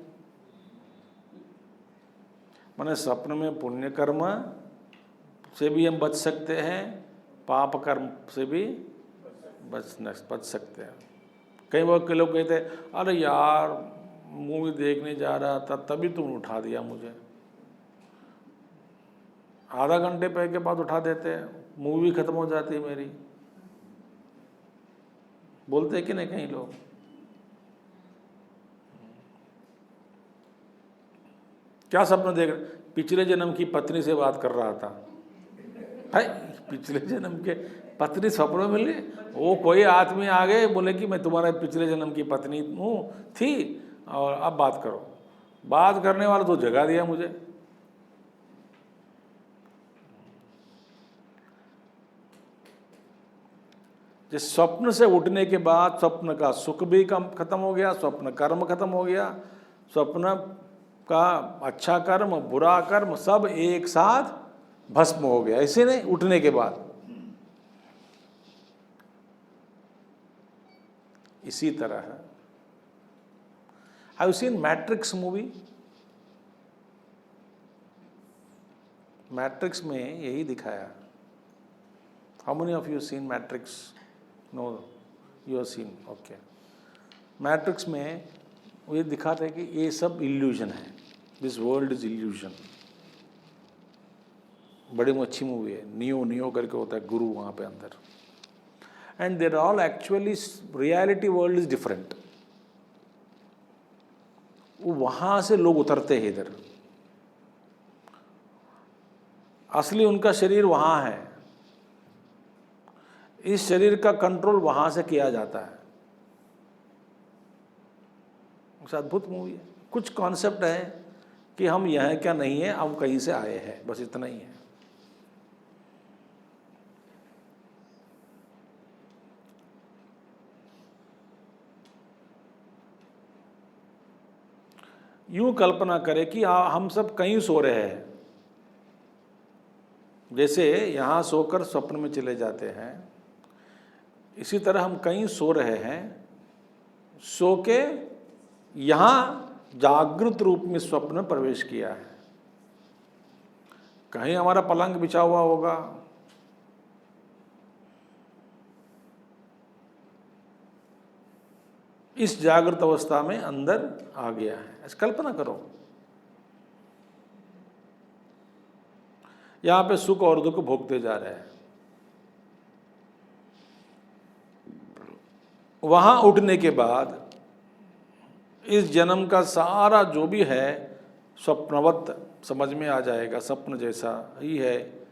माने स्वप्न में पुण्य कर्म से भी हम बच सकते हैं, पाप कर्म से भी बच सकते हैं। कई बार के लोग कहते हैं अरे यार मूवी देखने जा रहा था तभी तुम उठा दिया मुझे, आधा घंटे पहले के बाद उठा देते हैं, मूवी खत्म हो जाती है मेरी। बोलते हैं कि नहीं कई लोग? क्या सपना देख रहे? पिछले जन्म की पत्नी से बात कर रहा था। भाई पिछले जन्म के पत्नी स्वप्न में मिली? वो कोई आदमी आ गए बोले कि मैं तुम्हारे पिछले जन्म की पत्नी हूँ थी और अब बात करो। बात करने वाला तो जगा दिया मुझे। जिस स्वप्न से उठने के बाद स्वप्न का सुख भी कम खत्म हो गया, स्वप्न कर्म खत्म हो गया, स्वप्न का अच्छा कर्म बुरा कर्म सब एक साथ भस्म हो गया, ऐसे नहीं उठने के बाद। इसी तरह है, have you seen Matrix movie? Matrix में यही दिखाया। How many of you seen Matrix? No, you are seen, okay. Matrix में वो ये दिखाते हैं कि ये सब इल्यूजन है, दिस वर्ल्ड इज इल्यूजन। बड़ी अच्छी मूवी है, नियो करके होता है गुरु वहाँ पे अंदर, and there all actually reality world is different. वहाँ से लोग उतरते हैं इधर, असली उनका शरीर वहाँ है, इस शरीर का कंट्रोल वहाँ से किया जाता है। अद्भुत मूवी है। कुछ कॉन्सेप्ट है कि हम यह क्या नहीं है, हम कहीं से आए हैं, बस इतना ही है। यूं कल्पना करें कि हम सब कहीं सो रहे हैं, जैसे यहाँ सोकर स्वप्न में चले जाते हैं, इसी तरह हम कहीं सो रहे हैं, सो के यहाँ जागृत रूप में स्वप्न में प्रवेश किया है। कहीं हमारा पलंग बिछा हुआ होगा, इस जागृत अवस्था में अंदर आ गया है। ऐसी कल्पना करो, यहाँ पे सुख और दुख भोगते जा रहे हैं, वहाँ उठने के बाद इस जन्म का सारा जो भी है स्वप्नवत समझ में आ जाएगा, स्वप्न जैसा ही है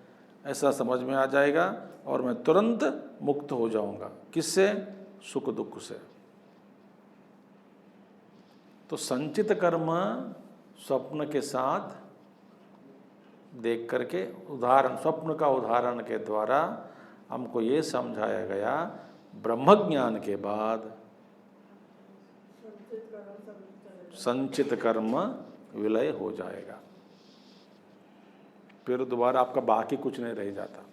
ऐसा समझ में आ जाएगा, और मैं तुरंत मुक्त हो जाऊंगा। किससे? सुख दुख से। तो संचित कर्म स्वप्न के साथ देख करके उदाहरण, स्वप्न का उदाहरण के द्वारा हमको ये समझाया गया, ब्रह्मज्ञान के बाद संचित कर्म विलय हो जाएगा, फिर दोबारा आपका बाकी कुछ नहीं रह जाता।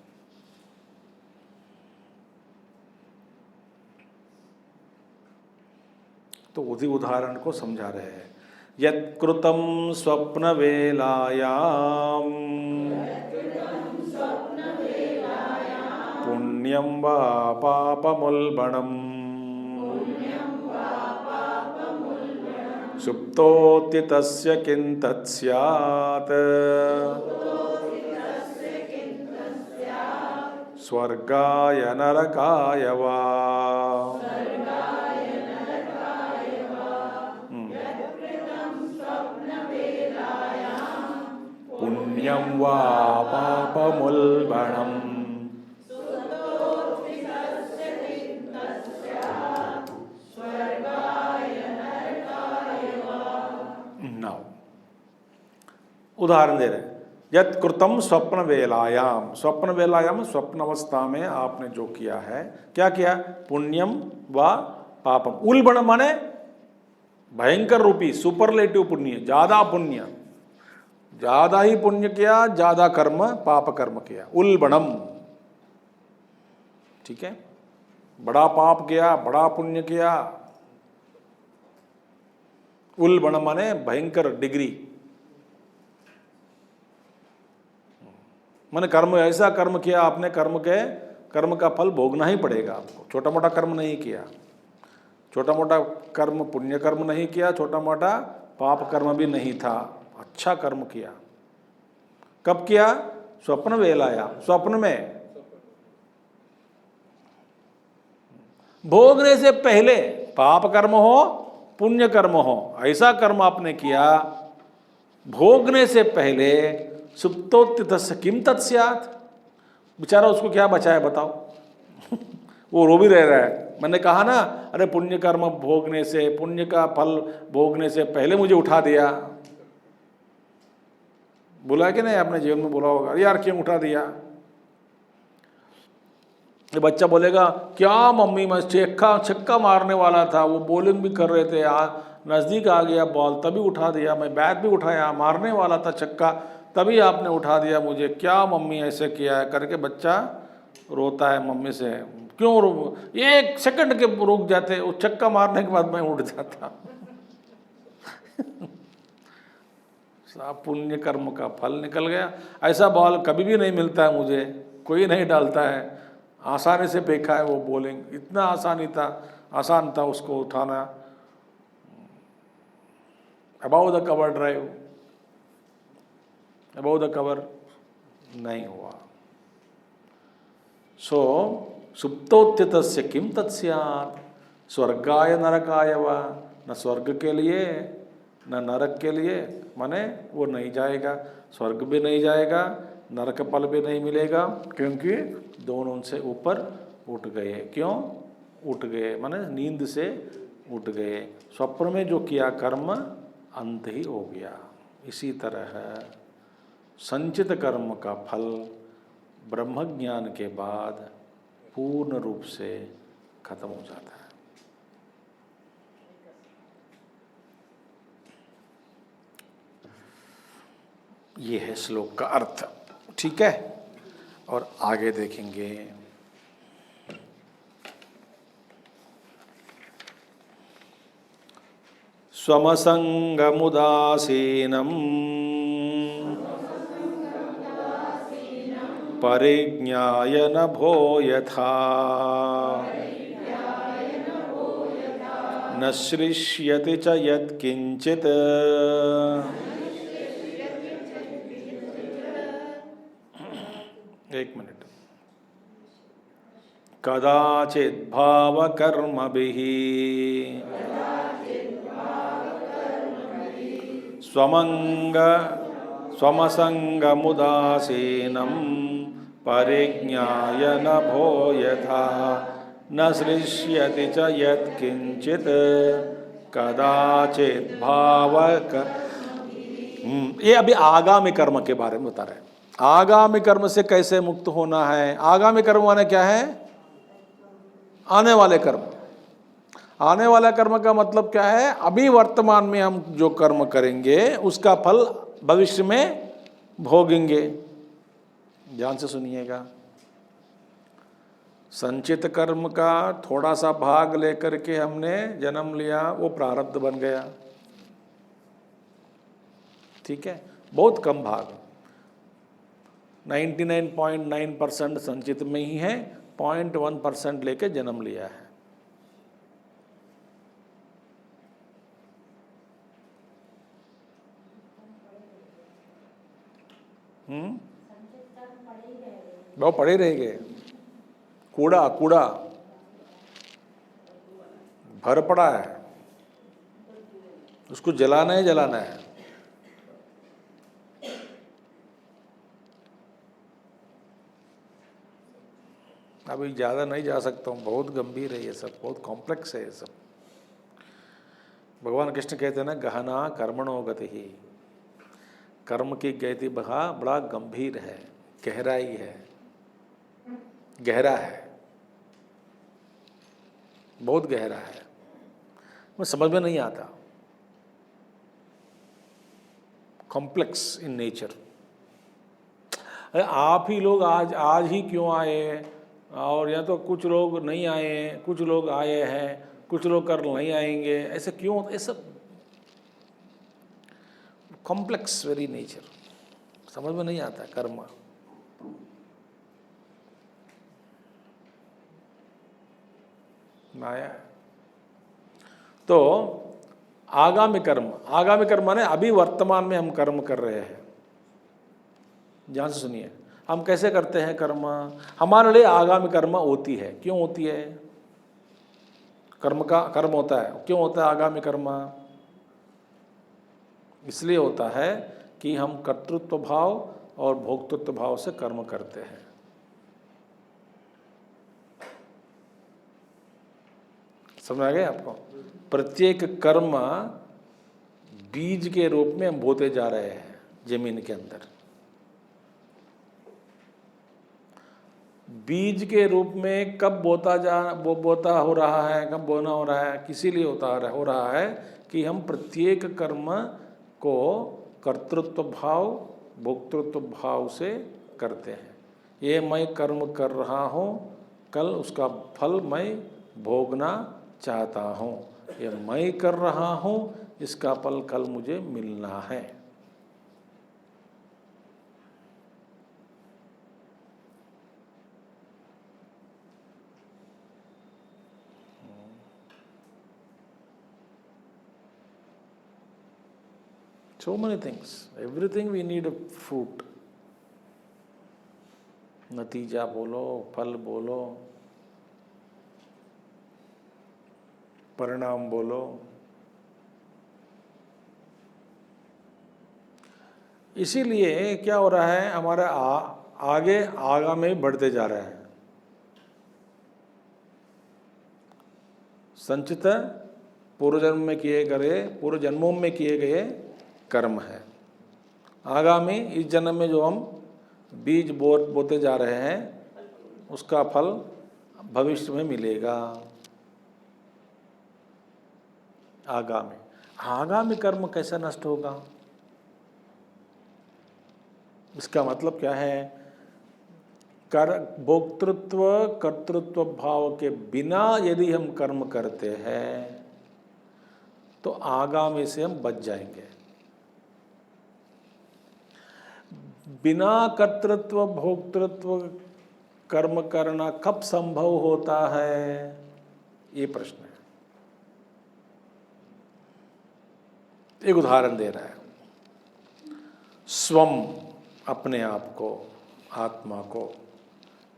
तो उसी उदाहरण को समझा रहे हैं। यत्कृतं स्वप्न वेलायाम पुण्यं वा पापमुल्बणम् सुप्तोति तस्य किं तत्स्यात् स्वर्गाय नरकाय वा। पुण्यं वा पापमुल्बणम् उदाहरण दे रहे हैं। यत् कृतम स्वप्न वेलायाम, स्वप्न वेलायाम स्वप्न अवस्था में आपने जो किया है, क्या किया? पुण्यम व पापम। उल्बण माने भयंकर रूपी सुपरलेटिव पुण्य, ज्यादा पुण्य, ज्यादा ही पुण्य किया, ज्यादा कर्म पाप कर्म किया, उल्बणम। ठीक है, बड़ा पाप किया, बड़ा पुण्य किया। उल्बण माने भयंकर डिग्री, मैंने कर्म ऐसा कर्म किया आपने, कर्म का फल भोगना ही पड़ेगा आपको। छोटा मोटा कर्म नहीं किया, छोटा मोटा कर्म पुण्य कर्म नहीं किया, छोटा मोटा पाप कर्म भी नहीं था, अच्छा कर्म किया। कब किया? स्वप्न वेलाया, स्वप्न में, भोगने से पहले। पाप कर्म हो पुण्य कर्म हो, ऐसा कर्म आपने किया भोगने से पहले। सुप्तोत्थितस्य किम तत्स्यात्, बेचारा उसको क्या बचा है बताओ। वो रो भी रह रहा है। मैंने कहा ना, अरे पुण्य कर्म भोगने से, पुण्य का फल भोगने से पहले मुझे उठा दिया। बोला कि नहीं, अपने जीवन में बोला होगा, यार क्यों उठा दिया। ये बच्चा बोलेगा क्या मम्मी, मैं छक्का मारने वाला था, वो बॉलिंग भी कर रहे थे, नज़दीक आ गया बॉल तभी उठा दिया, मैं बैट भी उठाया, मारने वाला था छक्का तभी आपने उठा दिया मुझे, क्या मम्मी ऐसे किया है करके बच्चा रोता है मम्मी से। क्यों? 1 सेकंड के रुक जाते, वो छक्का मारने के बाद मैं उठ जाता। पुण्य कर्म का फल निकल गया। ऐसा बॉल कभी भी नहीं मिलता है मुझे, कोई नहीं डालता है, आसानी से फेंका है वो बॉलिंग, इतना आसान था उसको उठाना। About the cover drive, about the cover नहीं हुआ। सो सुप्तोत्थितस्य किम तत्स्यात्, स्वर्गाय नरकाय वा, न स्वर्ग के लिए न नरक के लिए, माने वो नहीं जाएगा, स्वर्ग भी नहीं जाएगा, नरक फल भी नहीं मिलेगा, क्योंकि दोनों से ऊपर उठ गए। क्यों उठ गए? माने नींद से उठ गए, स्वप्न में जो किया कर्म अंत ही हो गया। इसी तरह संचित कर्म का फल ब्रह्म ज्ञान के बाद पूर्ण रूप से खत्म हो जाता है। ये है श्लोक का अर्थ, ठीक है। और आगे देखेंगे। स्वमसंगमुदासीनम् परिज्ञाय नभो यथा, न श्लिष्यति च यत्किंचित् एक मिनट। कदाचित् भावकर्मभिः स्वमसंगमुदासीनं परिज्ञाय नभो यथा, न श्लिष्यति च यत्किंचित् कदाचित् भावक। ये अभी आगामी कर्म के बारे में बता रहे हैं। आगामी कर्म से कैसे मुक्त होना है? आगामी कर्म माने क्या है? आने वाले कर्म। आने वाला कर्म का मतलब क्या है? अभी वर्तमान में हम जो कर्म करेंगे उसका फल भविष्य में भोगेंगे। ध्यान से सुनिएगा। संचित कर्म का थोड़ा सा भाग लेकर के हमने जन्म लिया, वो प्रारब्ध बन गया, ठीक है। बहुत कम भाग, 99.9% संचित में ही है, 0.1% लेके जन्म लिया है। बहुत पड़े रह गए, कूड़ा कूड़ा भर पड़ा है, उसको जलाना ही जलाना है। अभी ज़्यादा नहीं जा सकता हूँ, बहुत गंभीर है ये सब, बहुत कॉम्प्लेक्स है ये सब। भगवान कृष्ण कहते हैं ना, गहना कर्मणो गति ही, कर्म की गति बड़ा गंभीर है, गहराई है, गहरा है, बहुत गहरा है, मैं समझ में नहीं आता, कॉम्प्लेक्स इन नेचर। अरे आप ही लोग आज ही क्यों आए, और या तो कुछ लोग नहीं आए हैं, कुछ लोग आए हैं, कुछ लोग कल नहीं आएंगे, ऐसे क्यों? ये सब कॉम्प्लेक्स वेरी नेचर, समझ में नहीं आता कर्म। माया। तो आगामी कर्म माने अभी वर्तमान में हम कर्म कर रहे हैं। ध्यान से सुनिए, हम कैसे करते हैं कर्म? हमारे लिए आगामी कर्म होती है। क्यों होती है? कर्म होता है, क्यों होता है आगामी कर्म? इसलिए होता है कि हम कर्तृत्व भाव और भोक्तृत्व भाव से कर्म करते हैं। समझ आ गया आपको? प्रत्येक कर्म बीज के रूप में हम बोते जा रहे हैं जमीन के अंदर। बीज के रूप में कब बोता हो रहा है, कब बोना हो रहा है, किसी लिए हो रहा है कि हम प्रत्येक कर्म को कर्तृत्व भाव भोक्तृत्व भाव से करते हैं। ये मैं कर्म कर रहा हूँ, कल उसका फल मैं भोगना चाहता हूँ। ये मैं कर रहा हूँ, इसका फल कल मुझे मिलना है। So many things, everything we need a fruit. नतीजा बोलो, फल बोलो, परिणाम बोलो। इसीलिए क्या हो रहा है, हमारे आगे आगामी बढ़ते जा रहे हैं। संचित पूर्व जन्मों में किए गए कर्म है। आगामी इस जन्म में जो हम बीज बोते जा रहे हैं, उसका फल भविष्य में मिलेगा। आगामी कर्म कैसे नष्ट होगा? इसका मतलब क्या है? भोक्तृत्व कर्तृत्व भाव के बिना यदि हम कर्म करते हैं तो आगामी से हम बच जाएंगे। बिना कर्तृत्व भोक्तृत्व कर्म करना कब संभव होता है, ये प्रश्न है। एक उदाहरण दे रहा है। स्वम, अपने आप को, आत्मा को,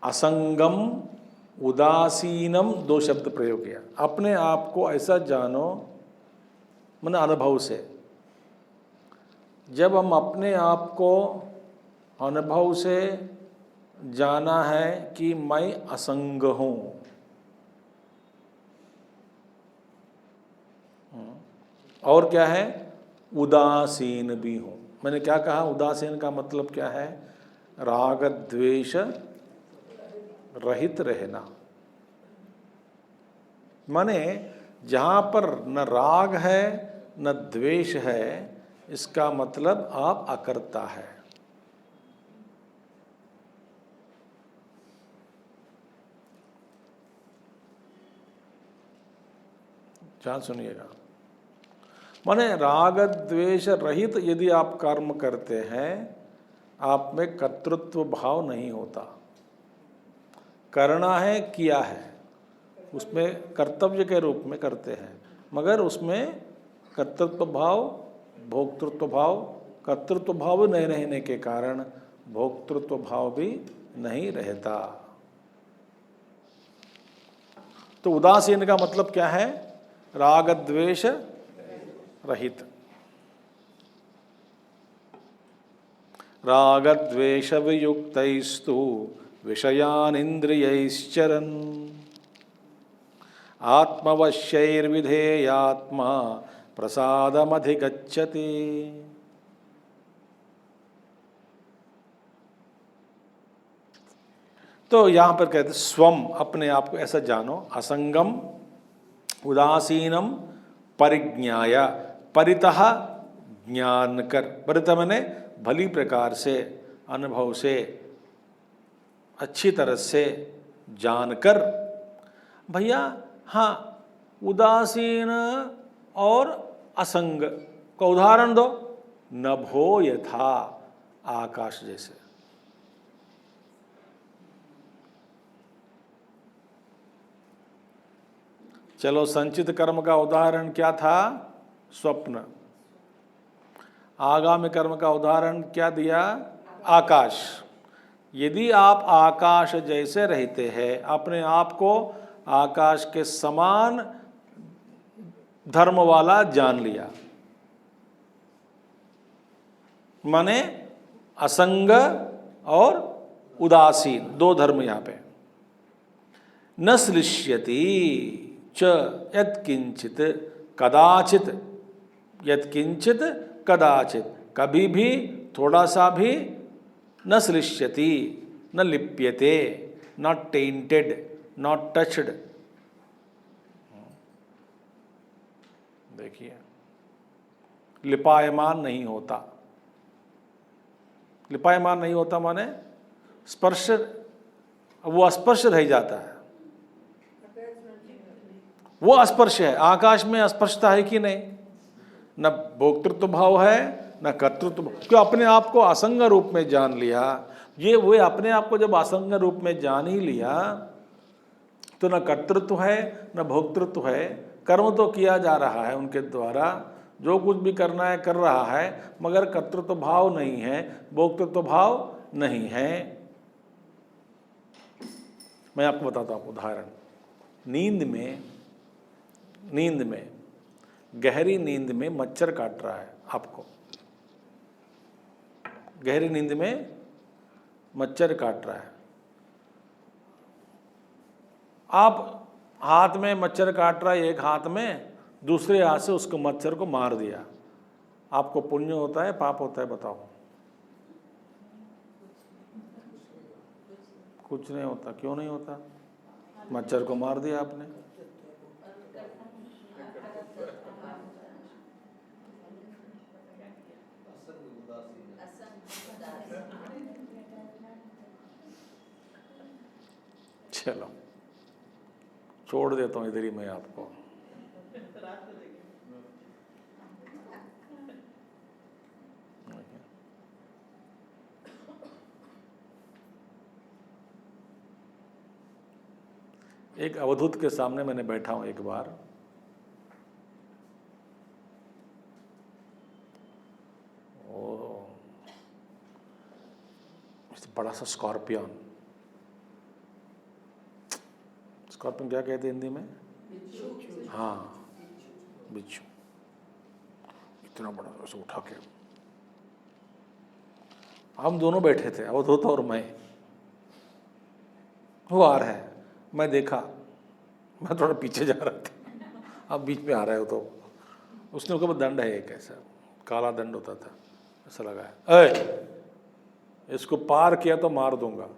असंगम उदासीनम, दो शब्द प्रयोग किया। अपने आप को ऐसा जानो, मन अनुभव से। जब हम अपने आप को अनुभव से जाना है कि मैं असंग हूँ, और क्या है, उदासीन भी हूँ। मैंने क्या कहा, उदासीन का मतलब क्या है? राग द्वेष रहित रहना। माने जहाँ पर न राग है न द्वेष है, इसका मतलब आप अकर्ता है। ध्यान सुनिएगा। माने राग द्वेष रहित यदि आप कर्म करते हैं, आप में कर्तृत्व भाव नहीं होता। करना है, किया है, उसमें कर्तव्य के रूप में करते हैं, मगर उसमें कर्तृत्व भाव भोक्तृत्व भाव, कर्तृत्व भाव नहीं रहने के कारण भोक्तृत्व भाव भी नहीं रहता। तो उदासीन का मतलब क्या है? राग द्वेष रहित। राग द्वेष वियुक्तैस्तु विषयान् इंद्रियैश्चरन् आत्मवश्यैर्विधेयात्मा प्रसादमधिगच्छति। तो यहां पर कहते स्वम, अपने आप को ऐसा जानो, असंगम उदासीनम परिज्ञाय, परितः ज्ञान कर। परितः मैंने भली प्रकार से, अनुभव से, अच्छी तरह से जानकर। भैया हाँ, उदासीन और असंग का उदाहरण दो। नभो यथा, आकाश जैसे। चलो, संचित कर्म का उदाहरण क्या था? स्वप्न। आगामी कर्म का उदाहरण क्या दिया? आकाश। यदि आप आकाश जैसे रहते हैं, अपने आप को आकाश के समान धर्म वाला जान लिया, माने असंग और उदासीन, दो धर्म यहाँ पे। न श्लिष्यति च यत्किंचित कदाचित, यत्किंचित कदाचित, कभी भी थोड़ा सा भी, न श्लिष्यति न लिप्यते, नॉट टेंटेड, नॉट टच्ड। देखिए, लिपायमान नहीं होता। लिपायमान नहीं होता माने स्पर्श, वो अस्पर्श रह जाता है, वो अस्पर्श है। आकाश में अस्पर्शता है कि नहीं? न भोक्तृत्व भाव है न कर्तृत्व भाव, क्यों? अपने आप को असंग रूप में जान लिया। ये वो अपने आप को जब असंग रूप में जान ही लिया तो न कर्तृत्व है न भोक्तृत्व है। कर्म तो किया जा रहा है उनके द्वारा, जो कुछ भी करना है कर रहा है, मगर कर्तृत्व भाव नहीं है, भोक्तृत्व भाव नहीं है। मैं आपको बताता हूँ उदाहरण। नींद में गहरी नींद में मच्छर काट रहा है आपको, गहरी नींद में मच्छर काट रहा है। आप हाथ में मच्छर काट रहा है, एक हाथ में, दूसरे हाथ से उसको मच्छर को मार दिया, आपको पुण्य होता है पाप होता है? बताओ। कुछ नहीं होता। क्यों नहीं होता? मच्छर को मार दिया आपने। चलो छोड़ देता हूँ इधर ही मैं आपको। एक अवधूत के सामने मैंने बैठा हूं एक बार, बड़ा सा स्कॉर्पियन, स्कॉर्पियन क्या कहते हैं हिंदी में? हाँ, बिच्छू। इतना बड़ा ऐसे उठा के, हम दोनों बैठे थे, अवधूत और मैं। वो आ रहा है, मैं देखा, मैं थोड़ा पीछे जा रहा था, अब बीच में आ रहा है। तो उसने ऊपर दंड है एक ऐसा काला दंड होता था, ऐसा लगाया, अरे इसको पार किया तो मार दूंगा,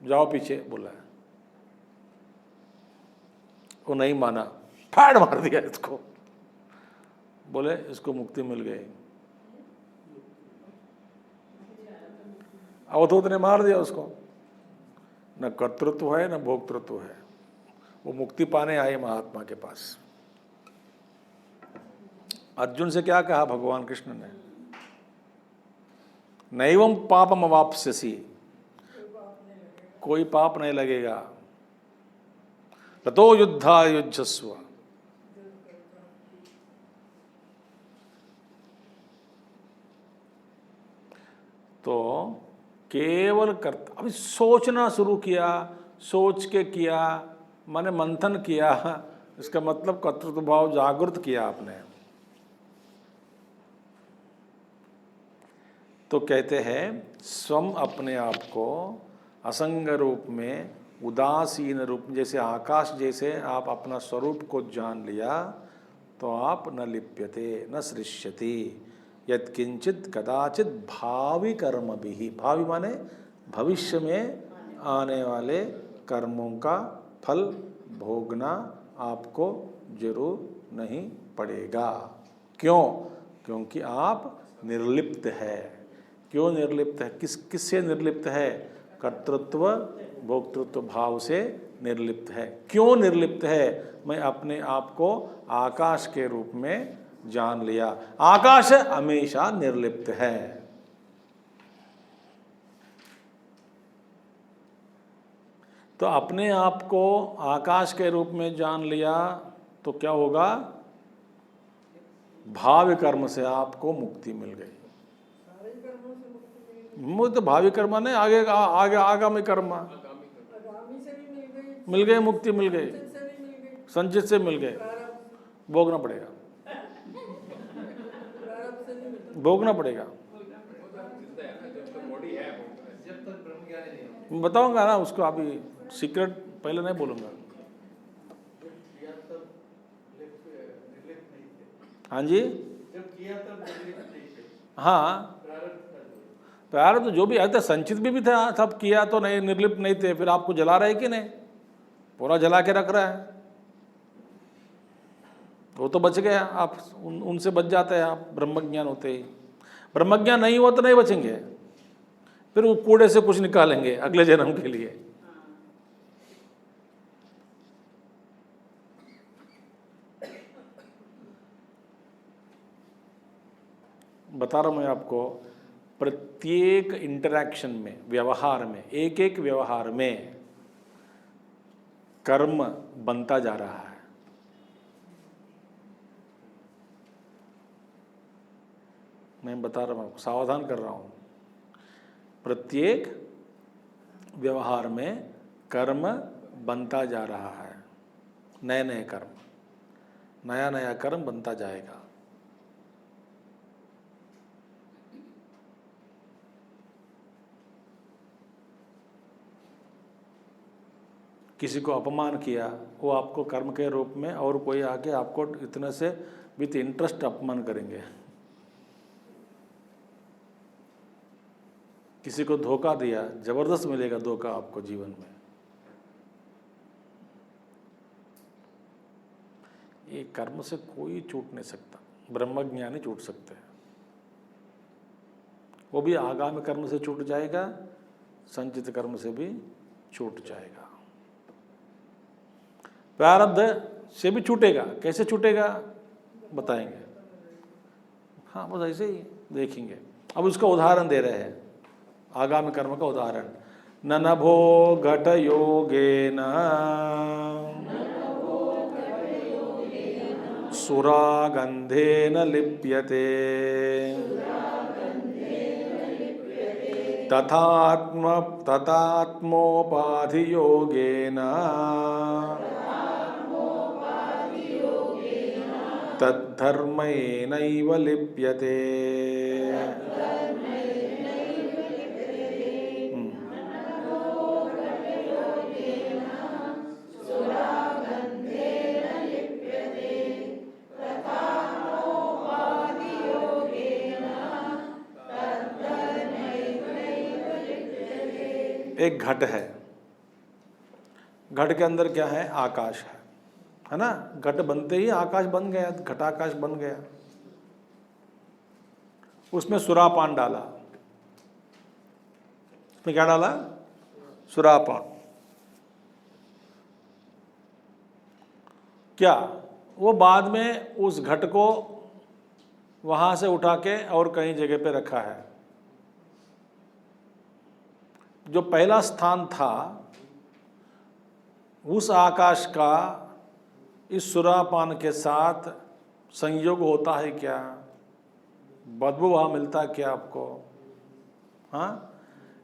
जाओ पीछे बोला है। वो नहीं माना, फाड़ मार दिया इसको, बोले इसको मुक्ति मिल गई। अवधूत ने मार दिया उसको। न कर्तृत्व है न भोक्तृत्व है, वो मुक्ति पाने आए महात्मा के पास। अर्जुन से क्या कहा भगवान कृष्ण ने? नैवं पापम अवाप्स्यसि, कोई पाप नहीं लगेगा। ततो युद्धा युज्यस्व, तो केवल कर्ता। अभी सोचना शुरू किया, सोच के किया, माने मंथन किया, इसका मतलब कर्तृत्व भाव जागृत किया आपने। तो कहते हैं स्वम अपने आप को असंग रूप में, उदासीन रूप, जैसे आकाश जैसे आप अपना स्वरूप को जान लिया तो आप न लिप्यते न सृष्यति यत्किंचित कदाचित भावी कर्म भी। भावी माने भविष्य में आने वाले कर्मों का फल भोगना आपको जरूर नहीं पड़ेगा। क्यों? क्योंकि आप निर्लिप्त है। क्यों निर्लिप्त है? किससे निर्लिप्त है? कर्तृत्व भोक्तृत्व भाव से निर्लिप्त है। क्यों निर्लिप्त है? मैं अपने आप को आकाश के रूप में जान लिया। आकाश हमेशा निर्लिप्त है। तो अपने आप को आकाश के रूप में जान लिया तो क्या होगा? भावी कर्म से आपको मुक्ति मिल गई। मुझे तो भावी कर्म नहीं, आगे आगामी कर्म मिल गए, मुक्ति मिल गई, संचित से मिल गए। भोगना पड़ेगा, भोगना पड़ेगा। बताऊंगा ना उसको, अभी सीक्रेट पहले नहीं बोलूंगा। हाँ जी, हाँ प्रारब्ध जो भी है संचित भी था, सब किया तो नहीं, निर्लिप्त नहीं थे, फिर आपको जला रहे कि नहीं? पूरा जला के रख रहा है। वो तो बच गया, आप उनसे बच जाते हैं आप ब्रह्मज्ञान होते ही। ब्रह्मज्ञान नहीं हुआ तो नहीं बचेंगे, फिर वो कूड़े से कुछ निकालेंगे अगले जन्म के लिए। बता रहा हूं मैं आपको, प्रत्येक इंटरैक्शन में, व्यवहार में, एक एक व्यवहार में कर्म बनता जा रहा है। मैं बता रहा हूं, सावधान कर रहा हूं। प्रत्येक व्यवहार में कर्म बनता जा रहा है, नए नए कर्म, नया नया कर्म बनता जाएगा। किसी को अपमान किया, वो आपको कर्म के रूप में, और कोई आके आपको इतने से विथ इंटरेस्ट अपमान करेंगे। किसी को धोखा दिया, जबरदस्त मिलेगा धोखा आपको जीवन में। ये कर्म से कोई छूट नहीं सकता, ब्रह्मज्ञानी छूट सकते हैं। वो भी आगामी कर्म से छूट जाएगा, संचित कर्म से भी छूट जाएगा, प्रारब्ध से भी छूटेगा। कैसे छूटेगा बताएंगे, हाँ बस ऐसे ही देखेंगे। अब उसका उदाहरण दे रहे हैं, आगामी कर्म का उदाहरण। न नभो घट योगेन सुरागंधेन लिप्यते तथात्मोपाधि योगेन तद्धर्मेणैव लिप्यते। एक घट है, घट के अंदर क्या है? आकाश है ना? घट बनते ही आकाश बन गया, घटाकाश बन गया। उसमें सुरापान डाला, उसमें क्या डाला? सुरापान। क्या वो बाद में उस घट को वहां से उठा के और कहीं जगह पे रखा है? जो पहला स्थान था उस आकाश का इस सुरापान के साथ संयोग होता है क्या? बदबू वहाँ मिलता क्या आपको? हाँ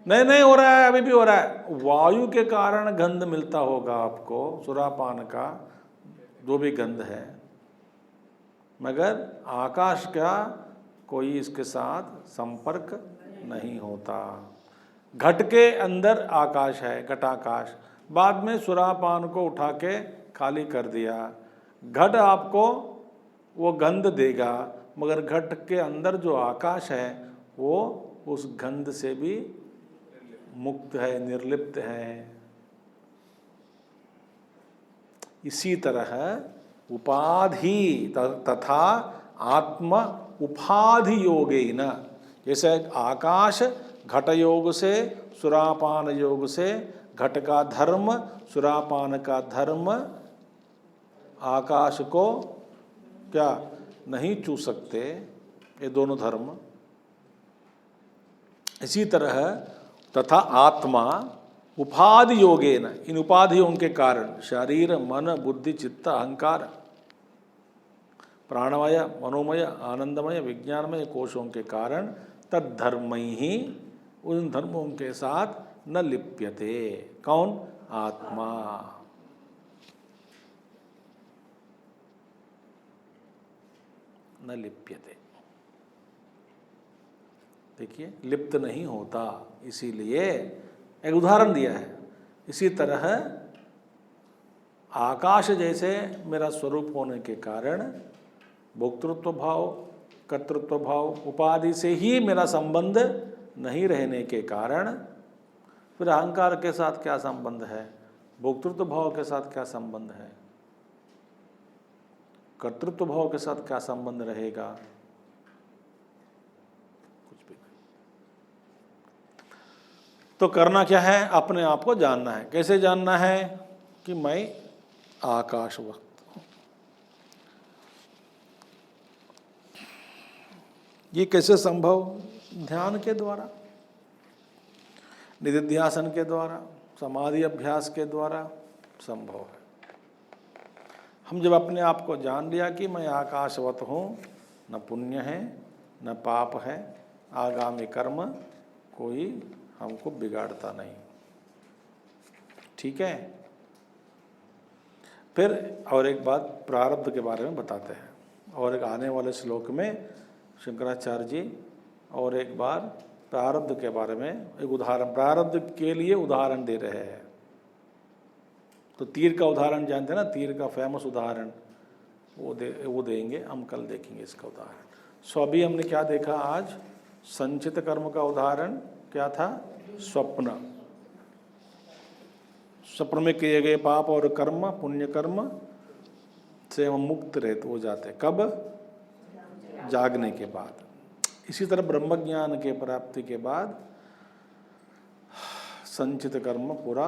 नहीं हो रहा है, अभी भी हो रहा है। वायु के कारण गंध मिलता होगा आपको, सुरापान का जो भी गंध है, मगर आकाश का कोई इसके साथ संपर्क नहीं होता। घट के अंदर आकाश है, घटाकाश, बाद में सुरापान को उठा के खाली कर दिया। घट आपको वो गंध देगा, मगर घट के अंदर जो आकाश है वो उस गंध से भी मुक्त है, निर्लिप्त है। इसी तरह उपाधि तथा आत्म उपाधि योगेन, जैसे आकाश घट योग से, सुरापान योग से, घट का धर्म, सुरापान का धर्म आकाश को क्या नहीं छू सकते, ये दोनों धर्म। इसी तरह तथा आत्मा उपाधि योगेन, इन उपाधियों के कारण शरीर, मन, बुद्धि, चित्त, अहंकार, प्राणमय, मनोमय, आनंदमय, विज्ञानमय कोशों के कारण तद्धर्म ही उन धर्मों के साथ न लिप्यते। कौन? आत्मा। न लिप्यते, देखिए लिप्त नहीं होता, इसीलिए एक उदाहरण दिया है। इसी तरह आकाश जैसे मेरा स्वरूप होने के कारण भोक्तृत्व भाव, कर्तृत्व भाव, उपाधि से ही मेरा संबंध नहीं रहने के कारण फिर अहंकार के साथ क्या संबंध है, भोक्तृत्व भाव के साथ क्या संबंध है, कर्तृत्व भाव के साथ क्या संबंध रहेगा, कुछ भी नहीं। तो करना क्या है, अपने आप को जानना है। कैसे जानना है कि मैं आकाशवत हूं। ये कैसे संभव, ध्यान के द्वारा, निधिध्यासन के द्वारा, समाधि अभ्यास के द्वारा संभव है। हम जब अपने आप को जान लिया कि मैं आकाशवत हूँ, न पुण्य है न पाप है, आगामी कर्म कोई हमको बिगाड़ता नहीं, ठीक है। फिर और एक बात प्रारब्ध के बारे में बताते हैं, और एक आने वाले श्लोक में शंकराचार्य जी और एक बार प्रारब्ध के बारे में एक उदाहरण, प्रारब्ध के लिए उदाहरण दे रहे हैं। तो तीर का उदाहरण जानते हैं ना, तीर का फेमस उदाहरण वो देंगे, हम कल देखेंगे इसका उदाहरण। सो अभी हमने क्या देखा आज, संचित कर्म का उदाहरण क्या था, स्वप्न। स्वप्न में किए गए पाप और कर्म, पुण्य कर्म से हम मुक्त रहते हो जाते, कब, जागने के बाद। इसी तरह ब्रह्म ज्ञान के प्राप्ति के बाद संचित कर्म पूरा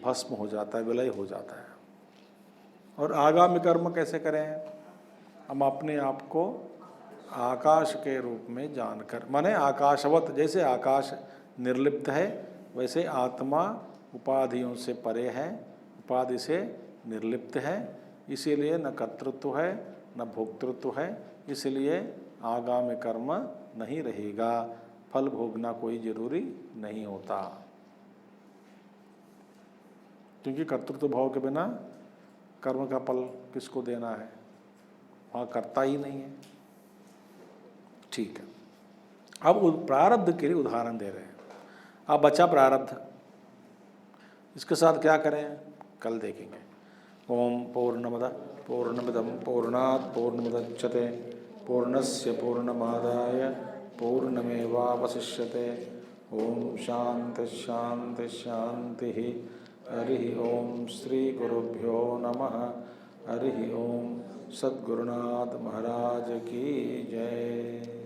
भस्म हो जाता है, विलय हो जाता है। और आगामी कर्म कैसे करें, हम अपने आप को आकाश के रूप में जानकर, माने आकाशवत, जैसे आकाश निर्लिप्त है वैसे आत्मा उपाधियों से परे है, उपाधि से निर्लिप्त है, इसीलिए न कर्तृत्व है न भोक्तृत्व है, इसलिए आगामी कर्म नहीं रहेगा, फल भोगना कोई जरूरी नहीं होता, क्योंकि कर्तृत्व भाव के बिना कर्म का फल किसको देना है, वहाँ करता ही नहीं है, ठीक है। अब प्रारब्ध के लिए उदाहरण दे रहे हैं। अब बचा प्रारब्ध, इसके साथ क्या करें कल देखेंगे। ओम पूर्णमद पूर्णमिदं पूर्णात् पूर्णमुदच्यते पूर्णस्य पूर्णमादाय पूर्णमेवावशिष्यते। ओम शांति शांति शांति। हरि ओम श्री गुरुभ्यो नमः। हरि ओम। सद्गुरुनाथ महाराज की जय।